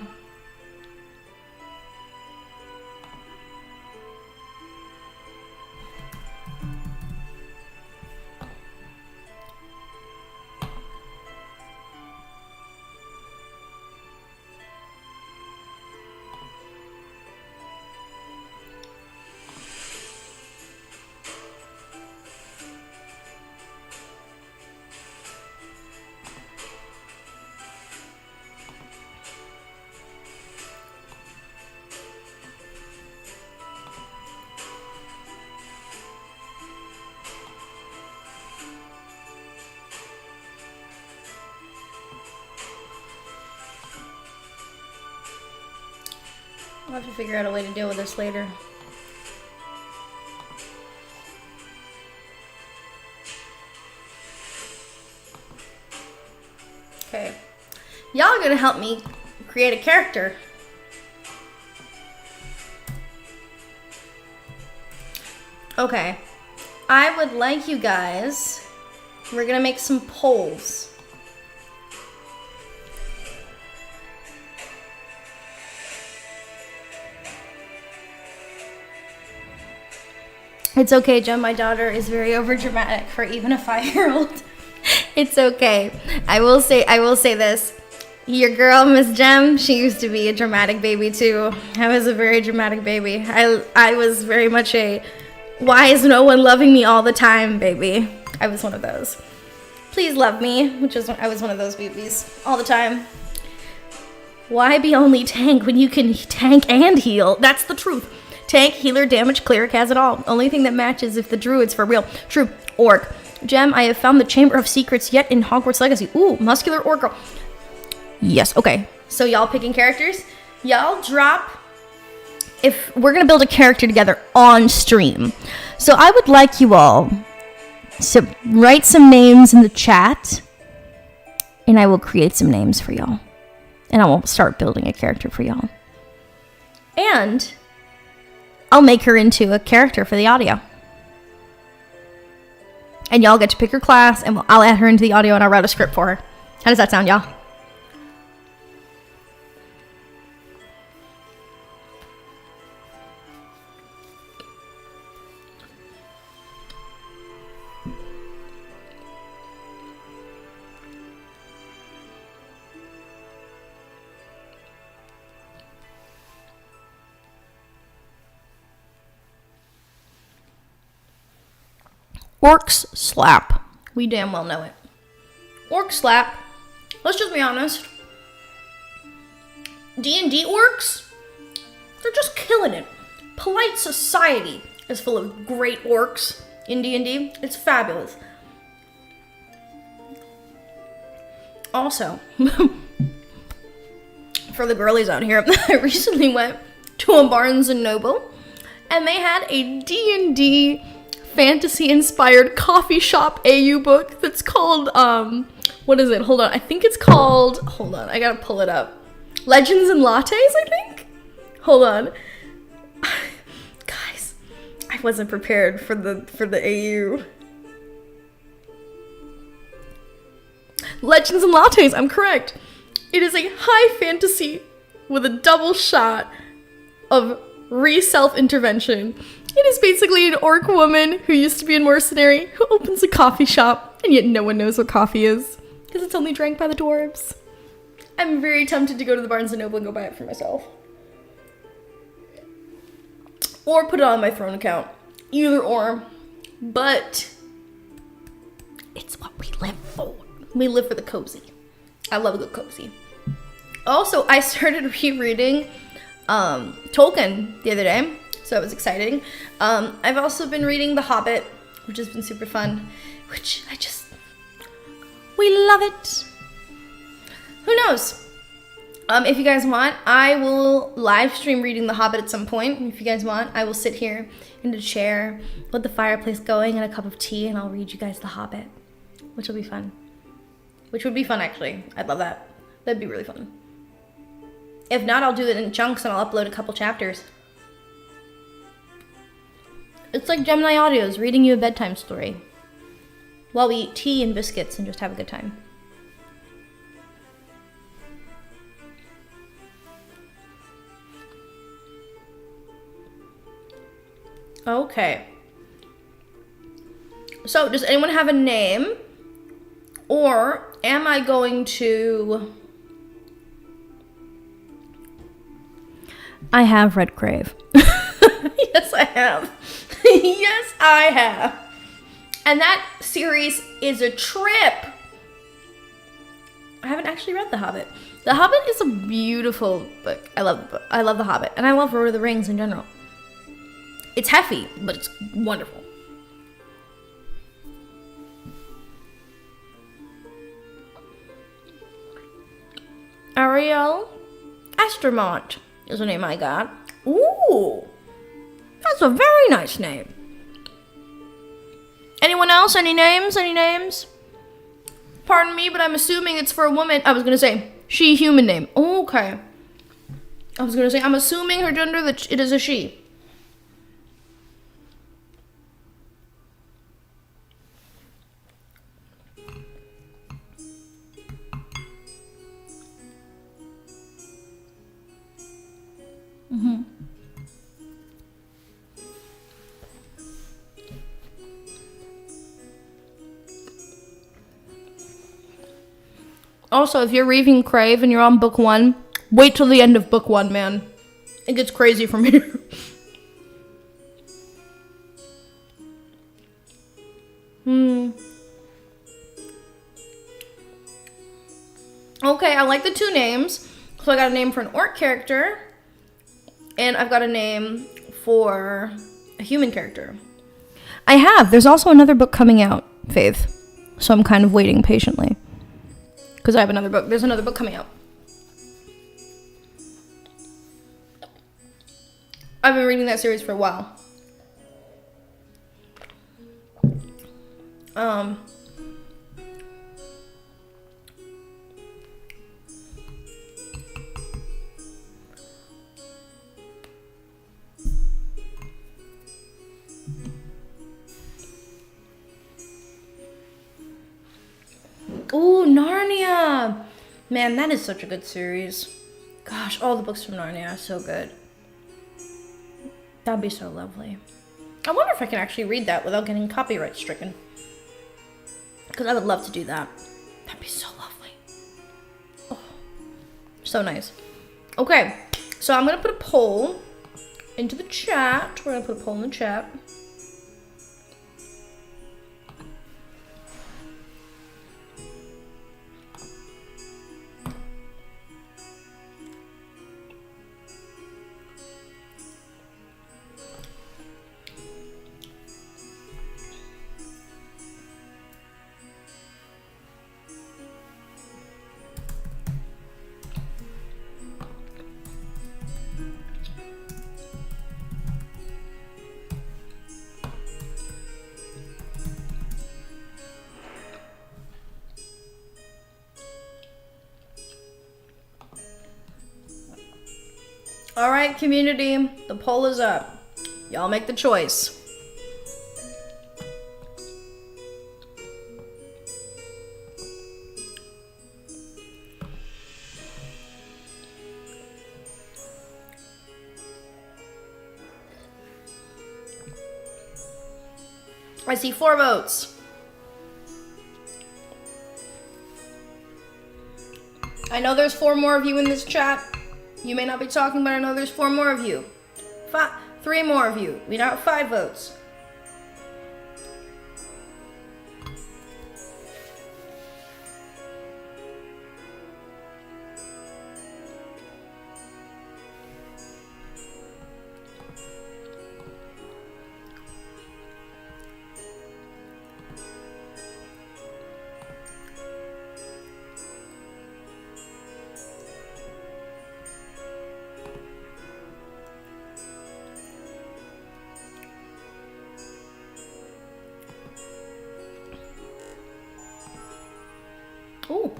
I'll have to figure out a way to deal with this later. Okay. Y'all are gonna help me create a character. Okay. I would like you guys, we're gonna make some polls. It's okay, Jem. My daughter is very overdramatic for even a 5-year-old. It's okay. I will say this. Your girl, Miss Jem, she used to be a dramatic baby too. I was a very dramatic baby. I was very much a why is no one loving me all the time baby. I was one of those. Please love me, I was one of those babies all the time. Why be only tank when you can tank and heal? That's the truth. Tank, healer, damage, cleric has it all. Only thing that matches if the druid's for real. True. Orc. Gem, I have found the Chamber of Secrets yet in Hogwarts Legacy. Ooh, muscular orc girl. Yes, okay. So y'all picking characters? Y'all drop, if we're gonna build a character together on stream. So I would like you all to write some names in the chat, and I will create some names for y'all. And I will start building a character for y'all. And I'll make her into a character for the audio. And y'all get to pick her class, and I'll add her into the audio, and I'll write a script for her. How does that sound, y'all? Orcs slap. We damn well know it. Orc slap. Let's just be honest. D&D orcs, they're just killing it. Polite society is full of great orcs in D&D. It's fabulous. Also, for the girlies out here, I recently went to a Barnes & Noble, and they had a D&D fantasy-inspired coffee shop AU book that's called, what is it? Hold on. I think it's called, hold on. I gotta pull it up. Legends and Lattes, I think? Hold on. Guys, I wasn't prepared for the AU. Legends and Lattes, I'm correct. It is a high fantasy with a double shot of self-intervention. It is basically an orc woman who used to be a mercenary who opens a coffee shop, and yet no one knows what coffee is because it's only drank by the dwarves. I'm very tempted to go to the Barnes & Noble and go buy it for myself. Or put it on my Throne account. Either or. But It's what we live for. We live for the cozy. I love a good cozy. Also, I started rereading Tolkien the other day, so it was exciting. I've also been reading The Hobbit, which has been super fun, which we love it. Who knows? If you guys want, I will live stream reading The Hobbit at some point. If you guys want, I will sit here in a chair with the fireplace going and a cup of tea, and I'll read you guys The Hobbit, which will be fun. Which would be fun, actually. I'd love that. That'd be really fun. If not, I'll do it in chunks and I'll upload a couple chapters. It's like Gemini Audios reading you a bedtime story while we eat tea and biscuits and just have a good time. Okay. So, does anyone have a name? Or am I going to... I have read Crave. Yes, I have. Yes, I have. And that series is a trip. I haven't actually read The Hobbit. The Hobbit is a beautiful book. I love The Hobbit. And I love Lord of the Rings in general. It's heavy, but it's wonderful. Ariel Estermont is the name I got. Ooh, that's a very nice name. Anyone else? Any names? Any names? Pardon me, but I'm assuming it's for a woman. I was going to say, she, human name. Oh, okay. I was going to say, I'm assuming her gender that it is a she. Mm-hmm. Also, if you're reading Crave and you're on book 1, wait till the end of book 1, man. It gets crazy from here. Okay, I like the 2 names. So I got a name for an orc character. And I've got a name for a human character. I have. There's also another book coming out, Faith. So I'm kind of waiting patiently. Because I have another book. There's another book coming out. I've been reading that series for a while. Ooh, Narnia! Man, that is such a good series. Gosh, all the books from Narnia are so good. That'd be so lovely. I wonder if I can actually read that without getting copyright stricken. Because I would love to do that. That'd be so lovely. Oh, so nice. Okay, so I'm going to put a poll into the chat. We're going to put a poll in the chat. All right, community, the poll is up. Y'all make the choice. I see 4 votes. I know there's 4 more of you in this chat. You may not be talking, but I know there's 4 more of you. 3 more of you. We now have 5 votes. Ooh,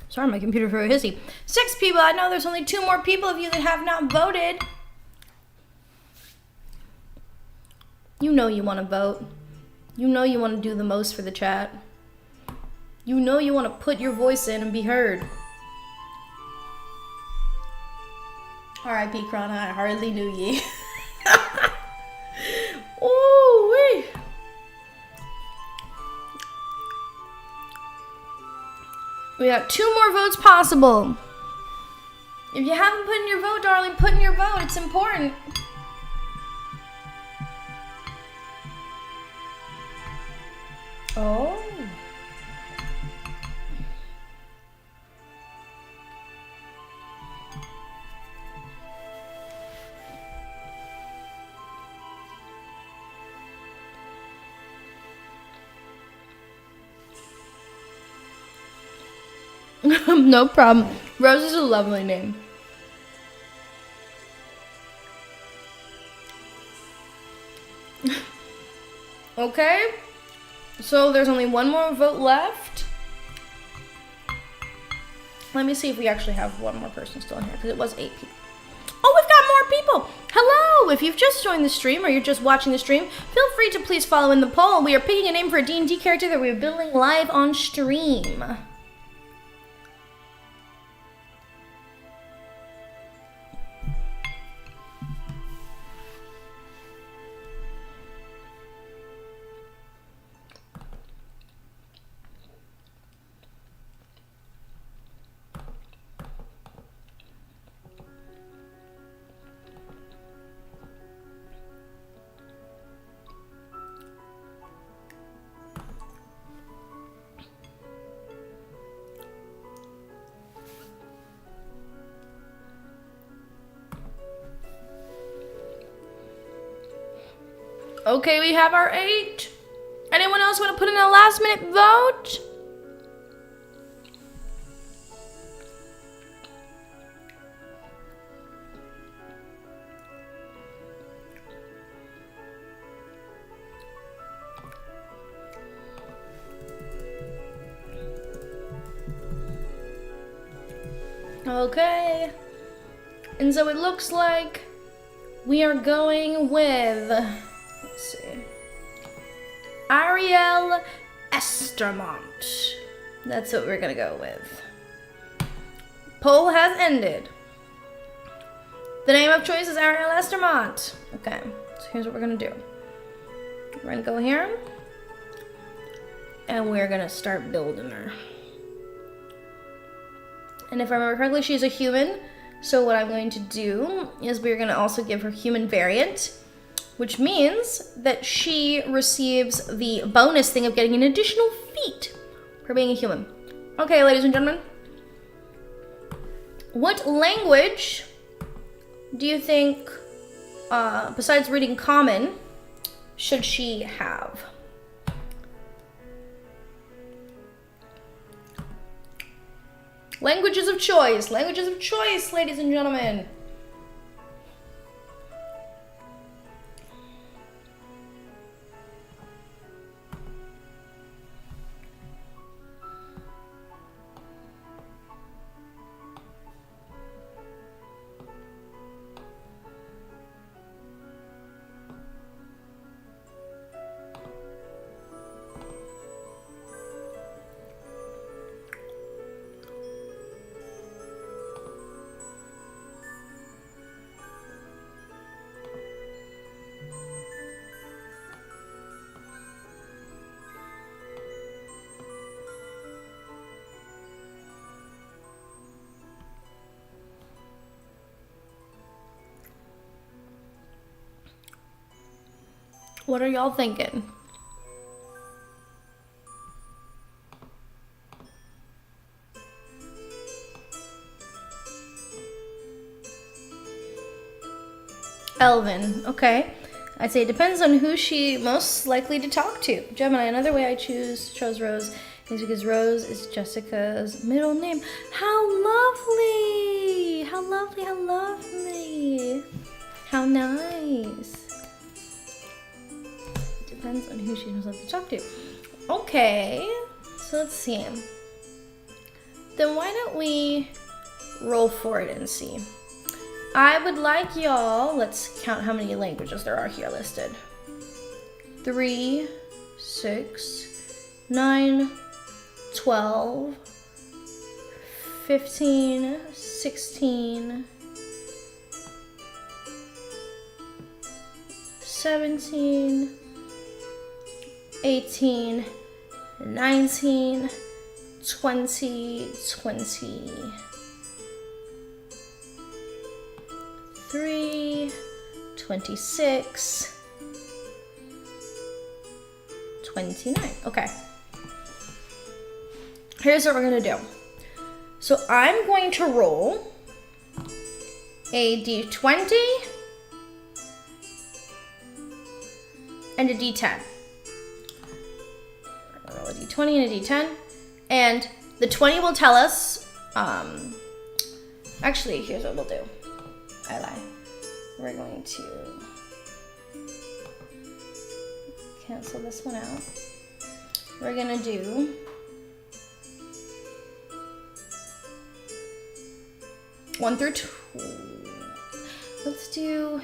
sorry, my computer very hissy. 6 people. I know there's only 2 more people of you that have not voted. You know you want to vote. You know you want to do the most for the chat. You know you want to put your voice in and be heard. R.I.P. Krana, I hardly knew ye. Ooh, wee. We got 2 more votes possible. If you haven't put in your vote, darling, put in your vote. It's important. Oh. No problem. Rose is a lovely name. Okay. So there's only 1 more vote left. Let me see if we actually have 1 more person still in here, because it was 8 people. Oh, we've got more people. Hello. If you've just joined the stream or you're just watching the stream, feel free to please follow in the poll. We are picking a name for a D&D character that we're building live on stream. Okay, we have our 8. Anyone else want to put in a last minute vote? Okay. And so it looks like we are going with, let's see, Ariel Estermont. That's what we're gonna go with. Poll has ended. The name of choice is Ariel Estermont. Okay, so here's what we're gonna do. We're gonna go here, and we're gonna start building her. And if I remember correctly, she's a human. So what I'm going to do is we're going to also give her human variant, which means that she receives the bonus thing of getting an additional feat for being a human. Okay, ladies and gentlemen. What language do you think, besides reading Common, should she have? Languages of choice, ladies and gentlemen. What are y'all thinking? Elven, okay. I'd say it depends on who she most likely to talk to. Gemini, another way I chose Rose is because Rose is Jessica's middle name. How lovely! How lovely, how lovely. How nice. Depends on who she knows how to talk to. Okay, so let's see. then why don't we roll for it and see. I would like y'all, let's count how many languages there are here listed. 3, 6, 9, 12, 15, 16, 17, 18, 19, 20, 23, 26, 29. Okay. Here's what we're gonna do. So I'm going to roll a d20 and a d10. We're gonna roll a d20 and a d10, and the 20 will tell us, actually, here's what we'll do. I lie. We're going to cancel this one out. We're gonna do one through two. Let's do,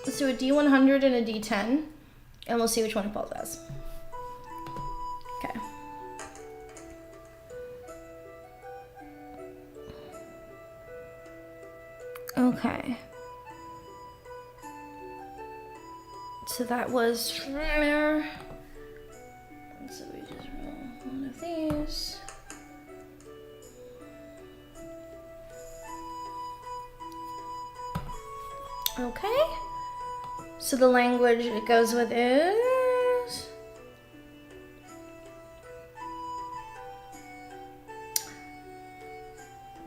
let's do a D100 and a D10, and we'll see which one Paul does. Okay. Okay. So that was, so we just roll one of these. Okay. So the language it goes with is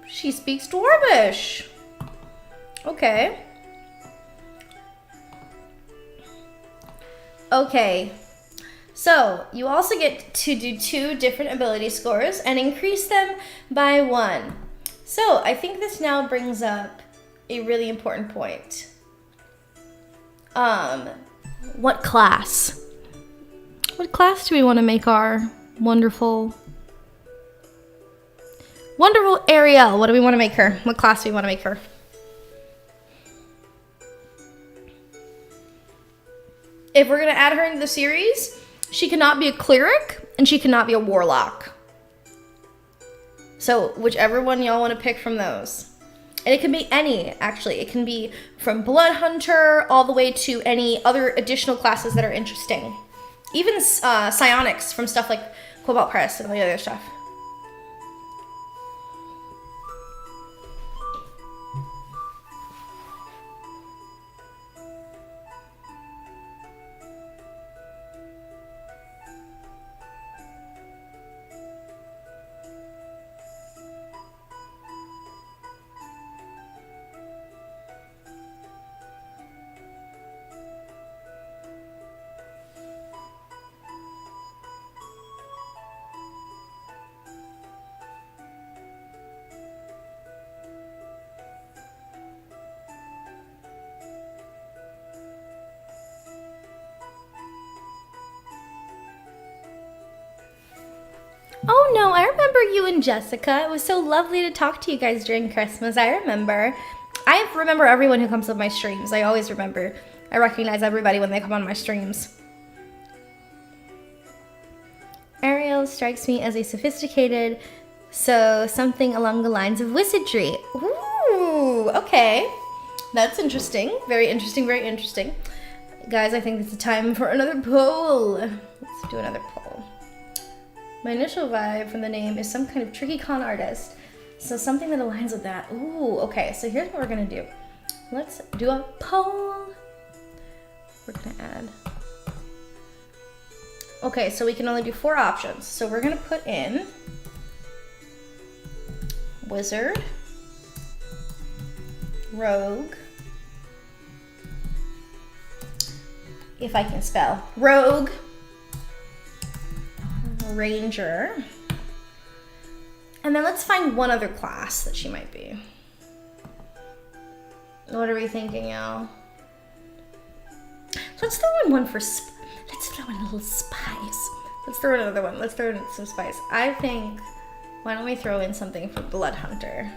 she speaks Dwarvish. Okay. Okay. So you also get to do 2 different ability scores and increase them by 1. So I think this now brings up a really important point. What class? What class do we want to make our wonderful Ariel? What do we want to make her? What class do we want to make her? If we're going to add her into the series, she cannot be a cleric and she cannot be a warlock. So whichever one y'all want to pick from those. And it can be any, actually. It can be from Blood Hunter all the way to any other additional classes that are interesting. Even psionics from stuff like Cobalt Press and all the other stuff. Oh no, I remember you and Jessica. It was so lovely to talk to you guys during Christmas. I remember everyone who comes on my streams. I always remember. I recognize everybody when they come on my streams. Ariel strikes me as a sophisticated, so something along the lines of wizardry. Ooh, okay. That's interesting. Very interesting, very interesting. Guys, I think it's time for another poll. Let's do another poll. My initial vibe from the name is some kind of tricky con artist. So something that aligns with that. Ooh, okay, so here's what we're gonna do. Let's do a poll. We're gonna add. Okay, so we can only do 4 options. So we're gonna put in wizard, rogue, if I can spell, rogue, ranger, and then let's find one other class that she might be. What are we thinking, y'all? Let's throw in one for Let's throw in a little spice. Let's throw in another one. Let's throw in some spice. I think, why don't we throw in something for Blood Hunter?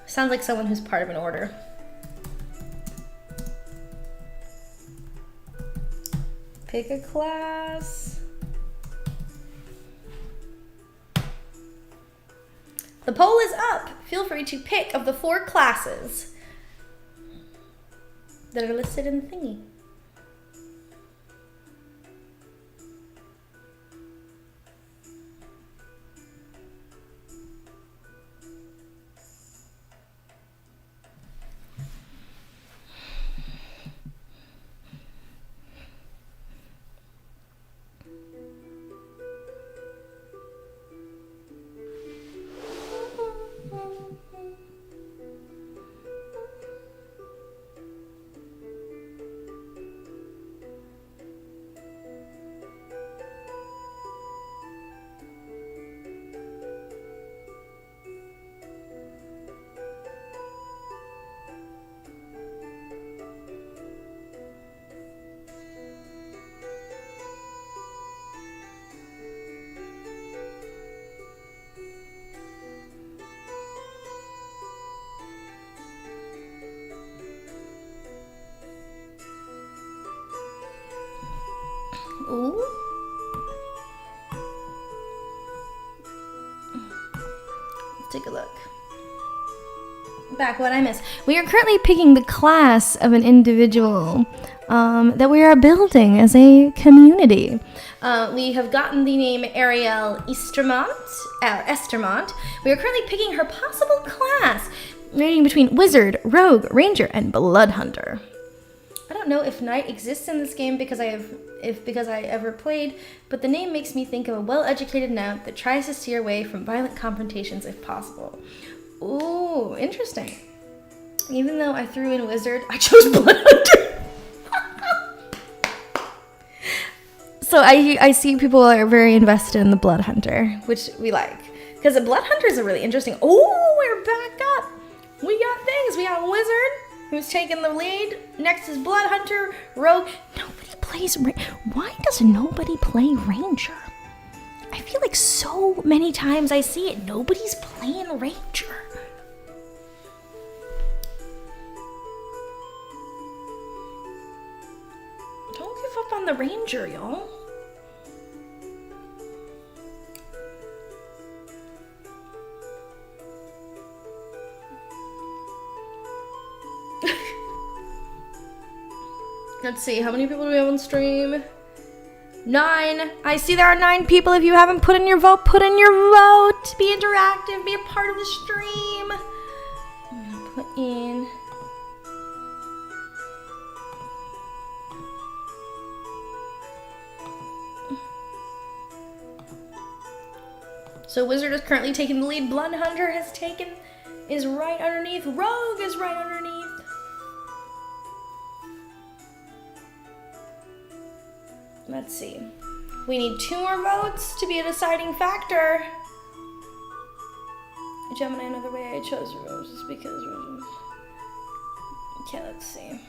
Sounds like someone who's part of an order. Pick a class. The poll is up. Feel free to pick of the 4 classes that are listed in the thingy. Ooh. Let's take a look. Back, what I missed. We are currently picking the class of an individual that we are building as a community. We have gotten the name Ariel Estermont. We are currently picking her possible class, ranging between Wizard, Rogue, Ranger, and Blood Hunter. I don't know if Knight exists in this game because I ever played, but the name makes me think of a well-educated knight that tries to steer away from violent confrontations if possible. Ooh, interesting. Even though I threw in Wizard, I chose Blood Hunter. So I see people are very invested in the Blood Hunter, which we like. Because the Blood Hunter is a really interesting... Oh, we're back up. We got things. We got Wizard, who's taking the lead. Next is Blood Hunter, Rogue. Nobody plays... Why does nobody play Ranger? I feel like so many times I see it. Nobody's playing Ranger. Don't give up on the Ranger, y'all. Let's see, how many people do we have on stream? 9. I see there are 9 people. If you haven't put in your vote, put in your vote. Be interactive, be a part of the stream. I'm gonna put in... So Wizard is currently taking the lead. Blood Hunter is right underneath. Rogue is right underneath. Let's see. We need 2 more votes to be a deciding factor. Gemini, another way I chose Rose is because... Okay, let's see.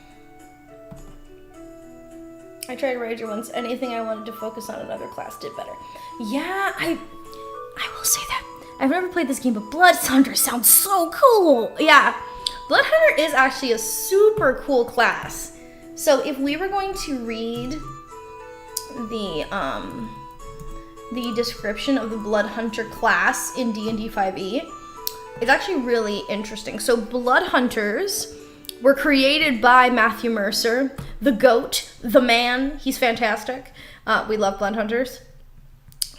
I tried Ranger once. Anything I wanted to focus on another class did better. Yeah, I will say that. I've never played this game, but Blood Hunter sounds so cool. Yeah, Blood Hunter is actually a super cool class. So if we were going to read the description of the Blood Hunter class in D&D 5e, it's actually really interesting. So Blood Hunters were created by Matthew Mercer, the GOAT, the man. He's fantastic. We love Blood Hunters.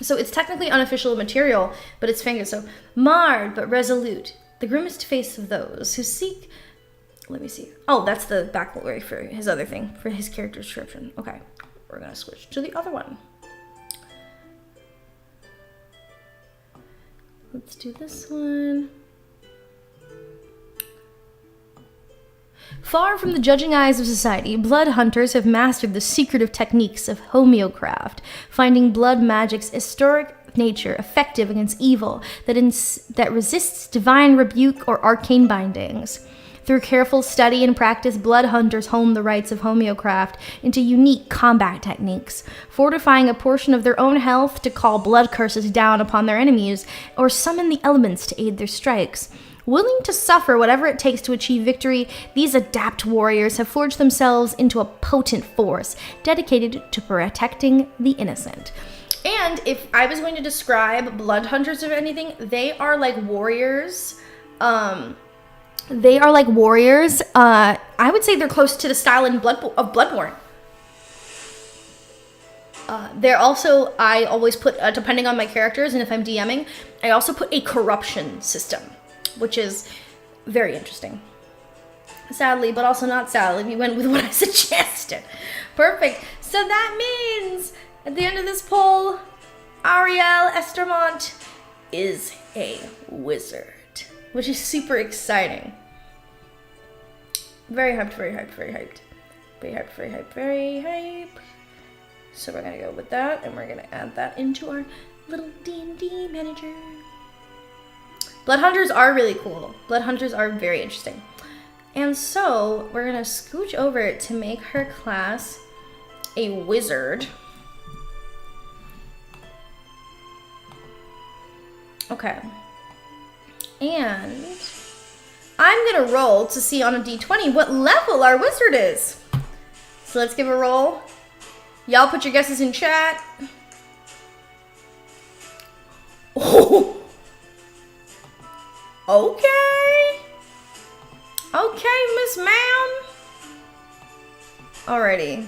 So it's technically unofficial material, but it's fingers. So marred but resolute, the grimmest face of those who seek... Let me see. Oh, that's the backstory for his other thing, for his character description. Okay, we're gonna switch to the other one. Let's do this one. Far from the judging eyes of society, blood hunters have mastered the secretive techniques of homeocraft, finding blood magic's historic nature effective against evil that resists divine rebuke or arcane bindings. Through careful study and practice, blood hunters hone the rites of homeocraft into unique combat techniques, fortifying a portion of their own health to call blood curses down upon their enemies or summon the elements to aid their strikes. Willing to suffer whatever it takes to achieve victory, these adept warriors have forged themselves into a potent force dedicated to protecting the innocent. And if I was going to describe blood hunters or anything, they are like warriors. I would say they're close to the style of Bloodborne. They're also, I always put, depending on my characters and if I'm DMing, I also put a corruption system, which is very interesting. Sadly, but also not sadly, we went with what I suggested. Perfect. So that means at the end of this poll, Ariel Estermont is a wizard, which is super exciting. Very hyped, very hyped, very hyped. Very hyped, very hyped, very hyped. So we're gonna go with that, and we're gonna add that into our little D&D manager. Blood hunters are really cool. Blood hunters are very interesting. And so we're gonna scooch over to make her class a wizard. Okay. And I'm gonna roll to see on a d20 what level our wizard is. So let's give a roll. Y'all put your guesses in chat. Oh. Okay. Okay, Miss Ma'am. Alrighty.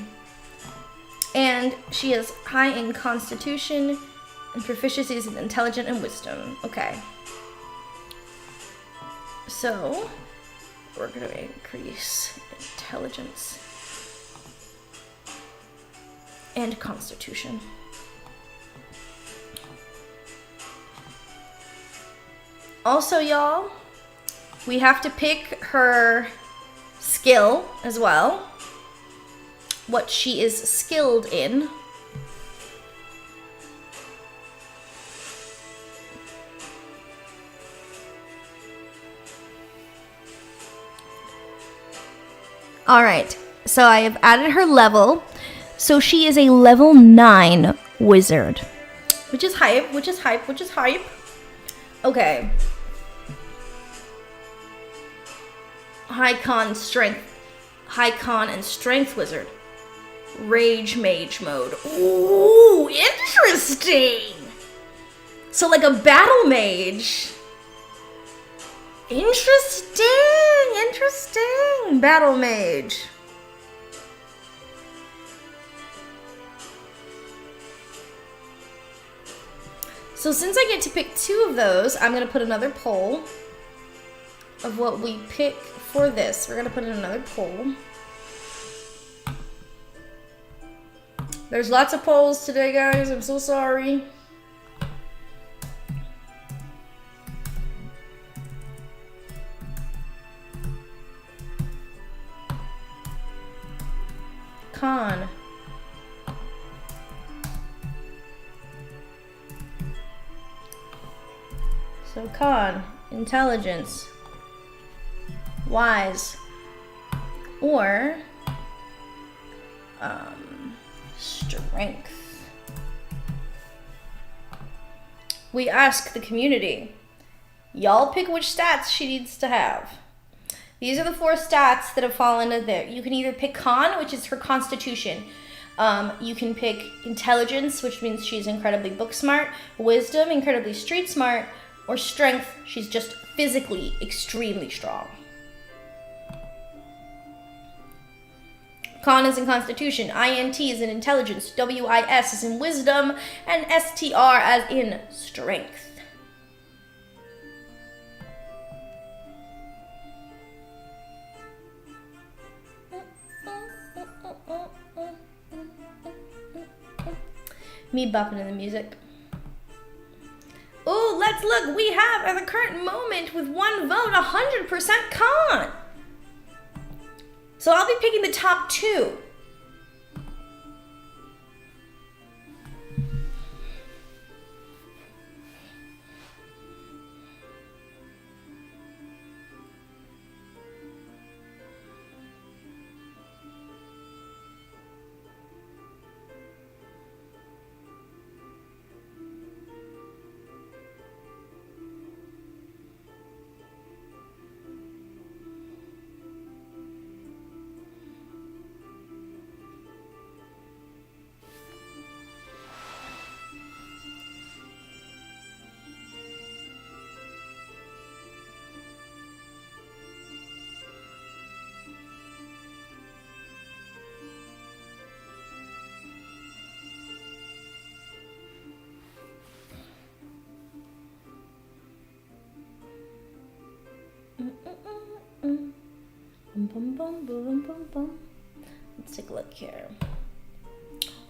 And she is high in Constitution and proficiencies in Intelligence and Wisdom. Okay. So, we're going to increase Intelligence and Constitution. Also, y'all, we have to pick her skill as well. What she is skilled in. All right, so I have added her level. So she is a level 9 wizard. Which is hype, which is hype, which is hype. Okay. High con and strength wizard. Rage mage mode. Ooh, interesting. So like a battle mage. Interesting. Battle mage. So since I get to pick 2 of those, I'm going to put another poll of what we pick for this. We're going to put in another poll. There's lots of polls today, guys. I'm so sorry. Con. So con, intelligence, wise, or strength. We ask the community, y'all pick which stats she needs to have. These are the 4 stats that have fallen into there. You can either pick con, which is her constitution. You can pick intelligence, which means she's incredibly book smart, wisdom, incredibly street smart, or strength, she's just physically extremely strong. Con is in constitution, INT is in intelligence, WIS is in wisdom, and STR as in strength. Me bopping in the music. Oh, let's look. We have, at the current moment, with 1 vote, 100% con. So I'll be picking the top 2. Bum, bum, bum, bum, bum, bum. Let's take a look here.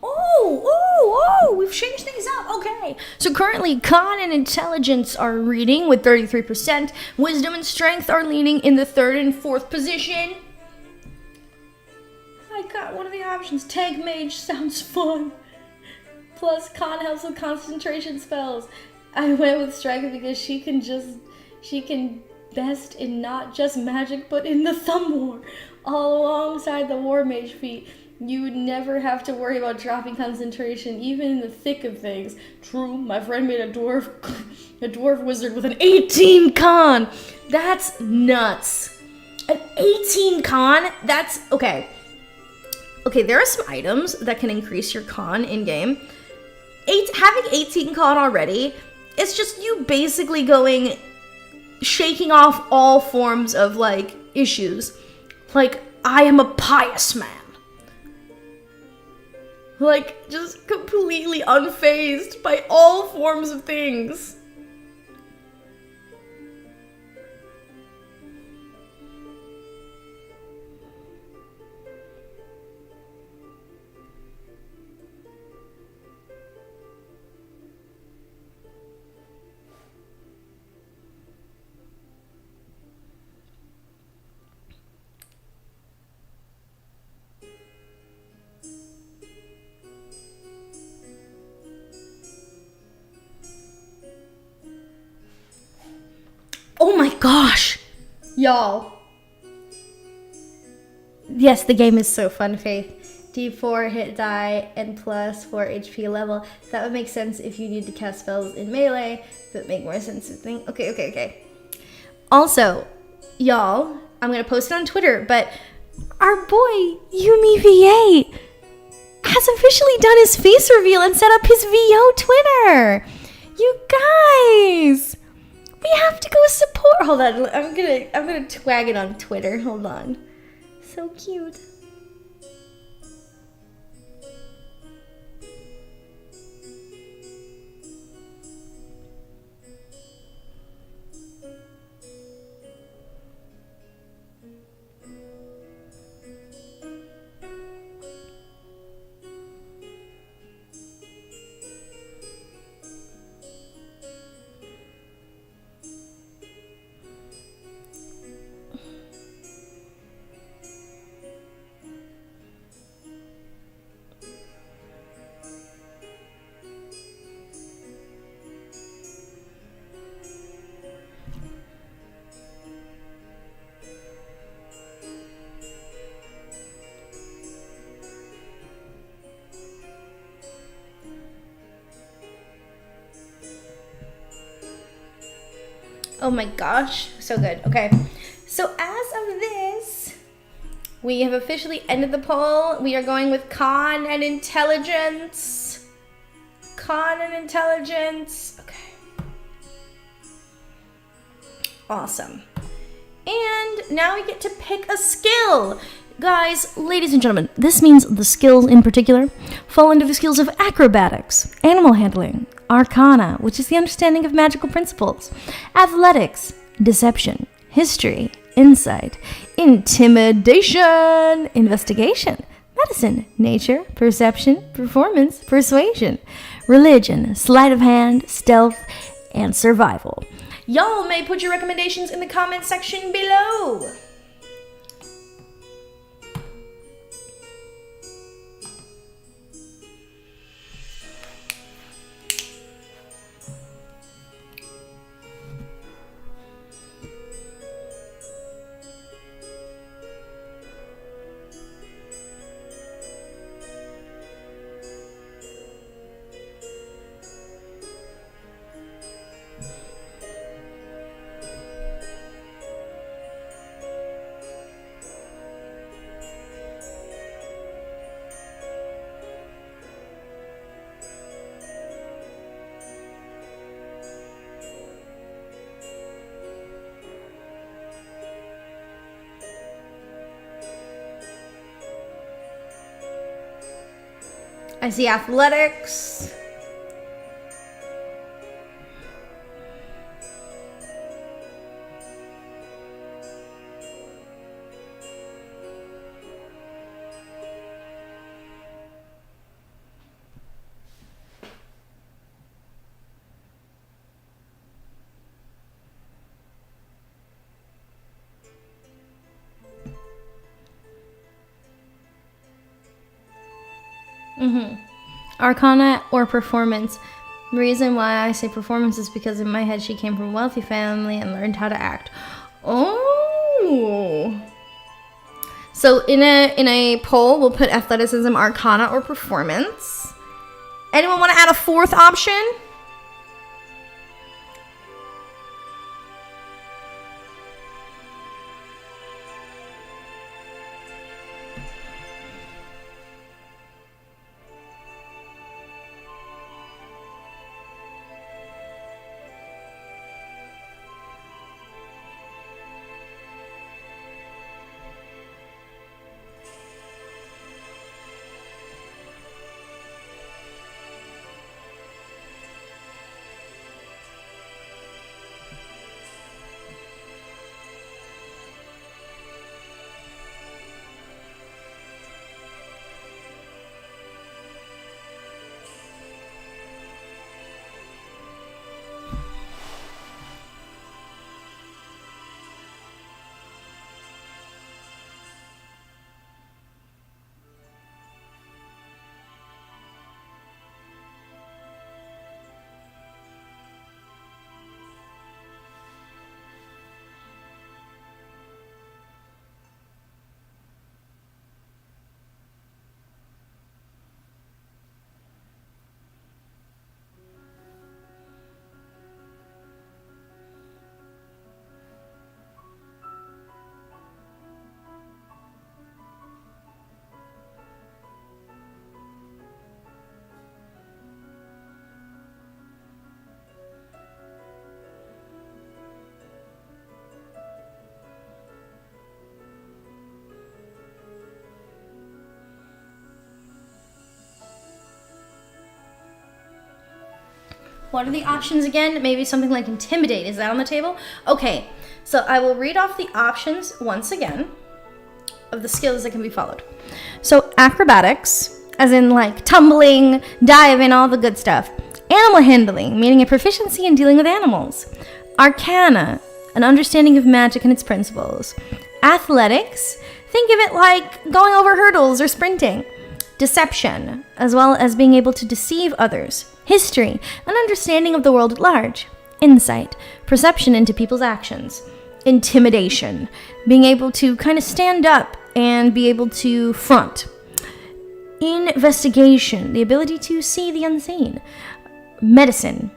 Oh, we've changed things up. Okay. So currently, con and intelligence are reading with 33%. Wisdom and strength are leaning in the 3rd and 4th position. I got one of the options. Tank mage sounds fun. Plus, con helps with concentration spells. I went with strength because she can best in not just magic, but in the thumb war, all alongside the war mage feat. You would never have to worry about dropping concentration, even in the thick of things. True, my friend made a dwarf wizard with an 18 con. That's nuts. An 18 con? That's, okay. Okay, there are some items that can increase your con in-game. Having 18 con already, it's just you basically shaking off all forms of, like, issues. Like, I am a pious man. Like, just completely unfazed by all forms of things. Oh my gosh, y'all. Yes, the game is so fun, Faith. D4 hit die and plus 4 HP level. That would make sense if you need to cast spells in melee, but make more sense to think. Okay. Also, y'all, I'm gonna post it on Twitter, but our boy Yumi V8 has officially done his face reveal and set up his VO Twitter. You guys, we have to go support. Hold on, I'm gonna twag it on Twitter. Hold on. So cute. Oh my gosh, so good. Okay, so as of this, we have officially ended the poll. We are going with con and intelligence. Con and intelligence. Okay. Awesome. And now we get to pick a skill. Guys, ladies and gentlemen, this means the skills in particular fall into the skills of acrobatics, animal handling, arcana, which is the understanding of magical principles, athletics, deception, history, insight, intimidation, investigation, medicine, nature, perception, performance, persuasion, religion, sleight of hand, stealth, and survival. Y'all may put your recommendations in the comment section below. I see athletics. Arcana or performance. The reason why I say performance is because in my head she came from a wealthy family and learned how to act. Oh. So in a poll, we'll put athleticism, arcana, or performance. Anyone want to add a fourth option? What are the options again? Maybe something like intimidate. Is that on the table? Okay, so I will read off the options once again of the skills that can be followed. So acrobatics, as in like tumbling, diving, all the good stuff. Animal handling, meaning a proficiency in dealing with animals. Arcana, an understanding of magic and its principles. Athletics, think of it like going over hurdles or sprinting. Deception, as well as being able to deceive others. History, an understanding of the world at large. Insight, perception into people's actions. Intimidation, being able to kind of stand up and be able to front. Investigation, the ability to see the unseen. Medicine,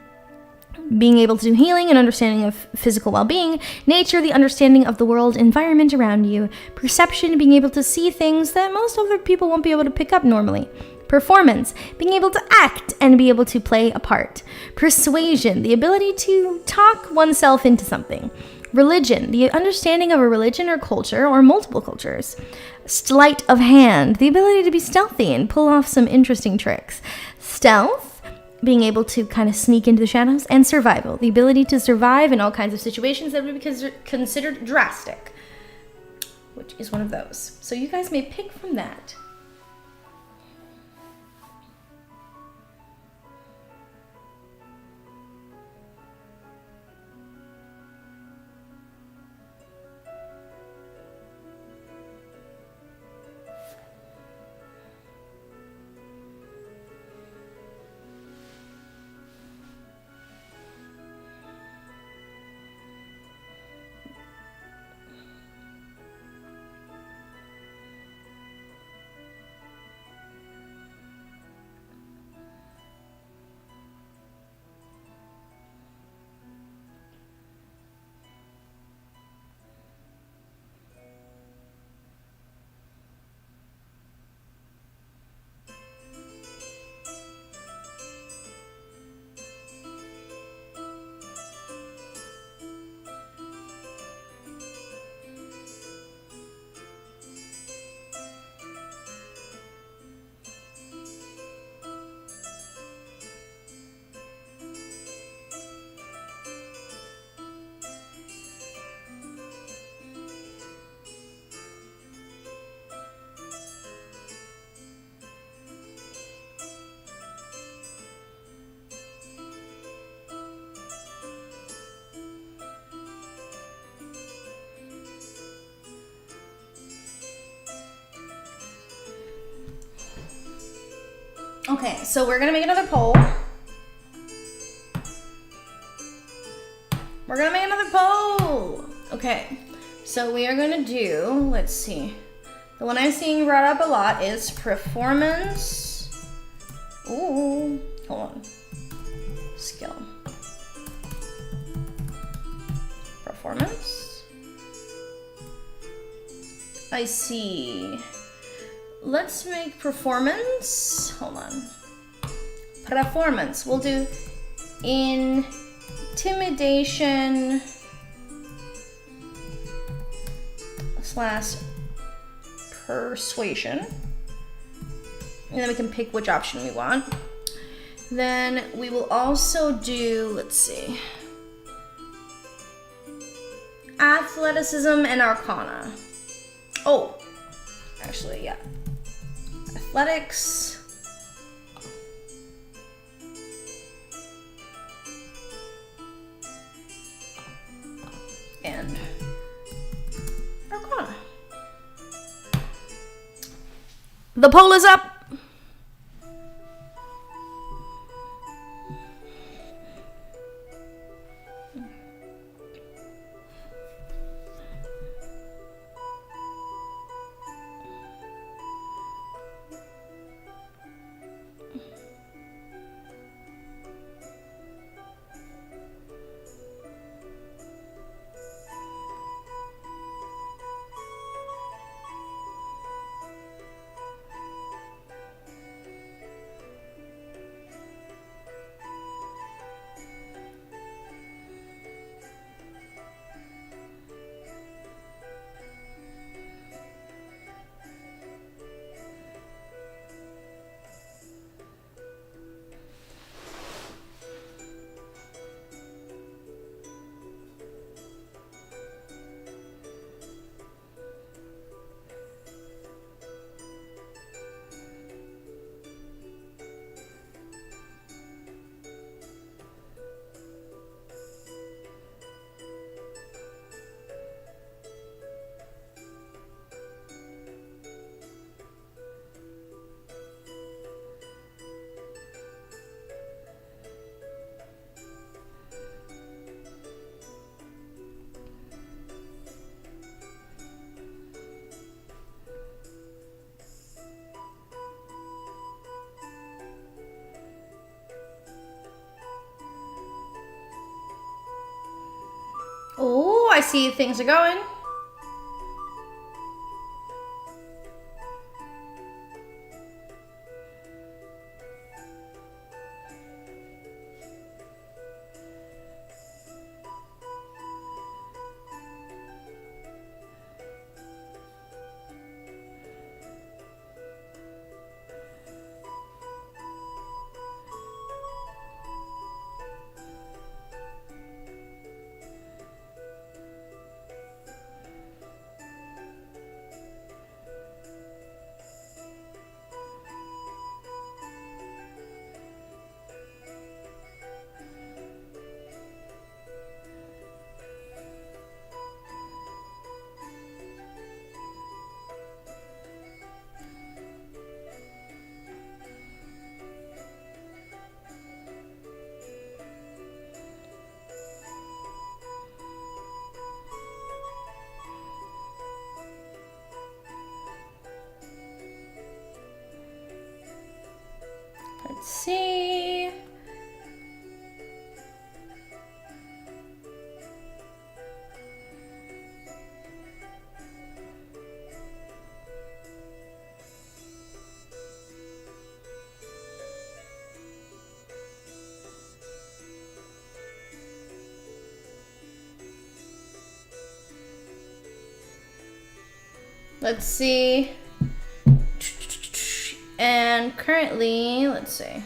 being able to do healing and understanding of physical well-being. Nature, the understanding of the world environment around you. Perception, being able to see things that most other people won't be able to pick up normally. Performance, being able to act and be able to play a part. Persuasion, the ability to talk oneself into something. Religion, the understanding of a religion or culture or multiple cultures. Sleight of hand, the ability to be stealthy and pull off some interesting tricks. Stealth, being able to kind of sneak into the shadows. And survival, the ability to survive in all kinds of situations that would be considered drastic, which is one of those. So you guys may pick from that. Okay, so we're gonna make another poll. We're gonna make another poll. Okay, so we are gonna do, let's see. The one I'm seeing brought up a lot is performance. Ooh, hold on. Skill. Performance. I see. Let's make performance. Hold on. Performance. We'll do intimidation / persuasion. And then we can pick which option we want. Then we will also do, let's see, athleticism and arcana. Oh, actually, yeah. Athletics. And arcana. The poll is up. Oh, I see things are going. Let's see. Let's see. And currently, let's see.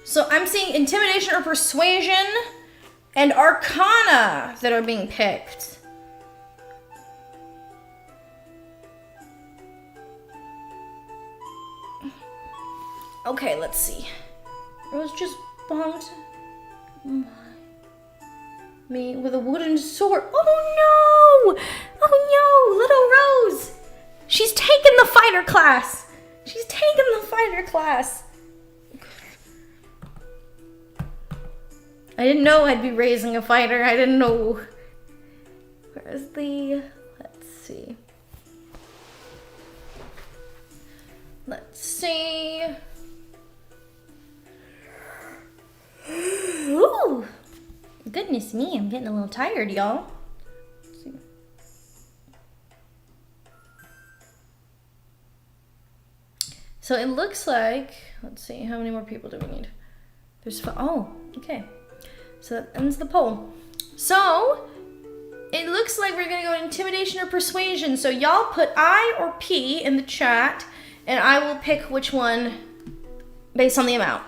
So I'm seeing intimidation or persuasion and arcana that are being picked. Okay, let's see. Rose just bonked me with a wooden sword. Oh no! Oh no, little Rose! She's taken the fighter class. She's taking the fighter class. I didn't know I'd be raising a fighter. I didn't know. Where's the, let's see. Let's see. Ooh. Goodness me, I'm getting a little tired, y'all. Let's see. So it looks like, let's see, how many more people do we need? There's, oh, okay. So that ends the poll. So it looks like we're gonna go intimidation or persuasion. So y'all put I or P in the chat, and I will pick which one based on the amount.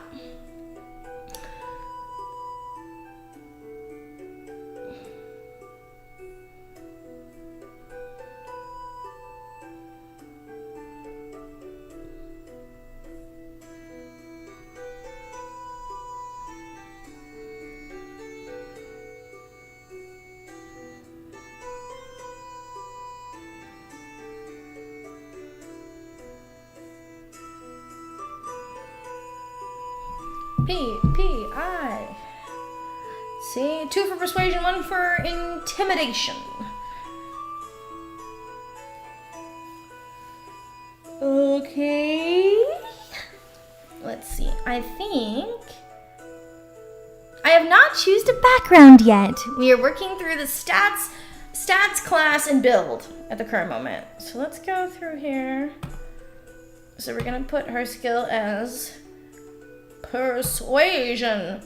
P-I. See, 2 for persuasion, 1 for intimidation. Okay. Let's see. I think I have not chosen a background yet. We are working through the stats, class, and build at the current moment. So let's go through here. So we're gonna put her skill as persuasion.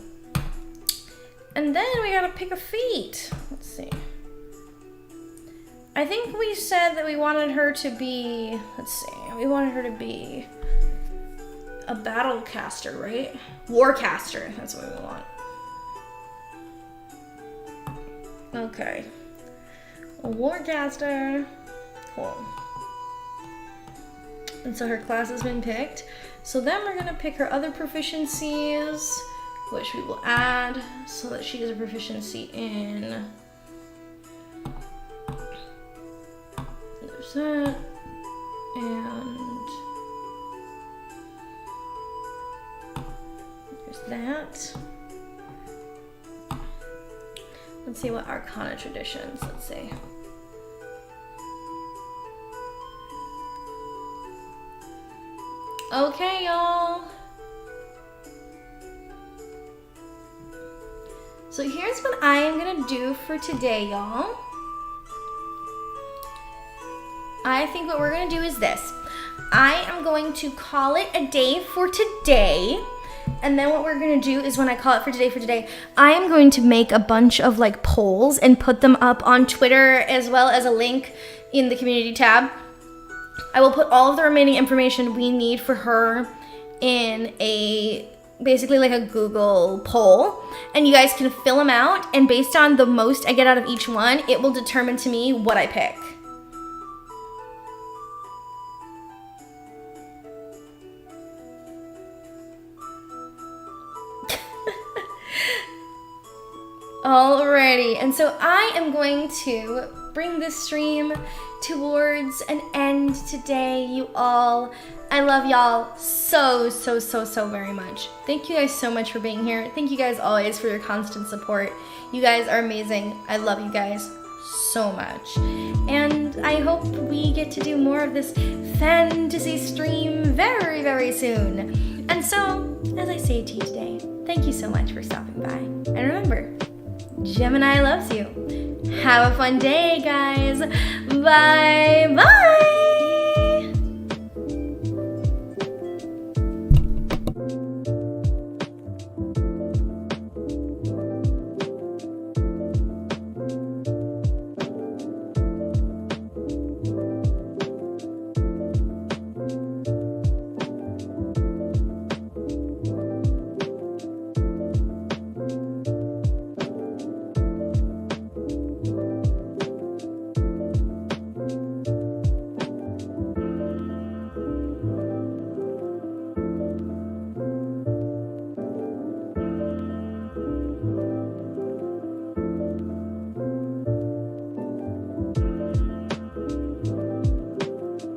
And then we gotta pick a feat. Let's see. I think we said that we wanted her to be, let's see, we wanted her to be a battle caster, right? Warcaster, that's what we want. Okay. A warcaster. Cool. And so her class has been picked. So then we're gonna pick her other proficiencies, which we will add so that she has a proficiency in. There's that. And there's that. Let's see what Arcana traditions, let's see. Okay, y'all. So here's what I am gonna do for today, y'all. I think what we're gonna do is this. I am going to call it a day for today. And then what we're gonna do is when I call it for today, I am going to make a bunch of like polls and put them up on Twitter as well as a link in the community tab. I will put all of the remaining information we need for her in a, basically like a Google poll, and you guys can fill them out, and based on the most I get out of each one, it will determine to me what I pick. Alrighty, and so I am going to bring this stream towards an end today, you all. I love y'all so very much. Thank you guys so much for being here. Thank you guys always for your constant support. You guys are amazing. I love you guys so much. And I hope we get to do more of this fantasy stream very soon. And so, as I say to you today, thank you so much for stopping by. And remember, Gemini loves you. Have a fun day, guys. Bye.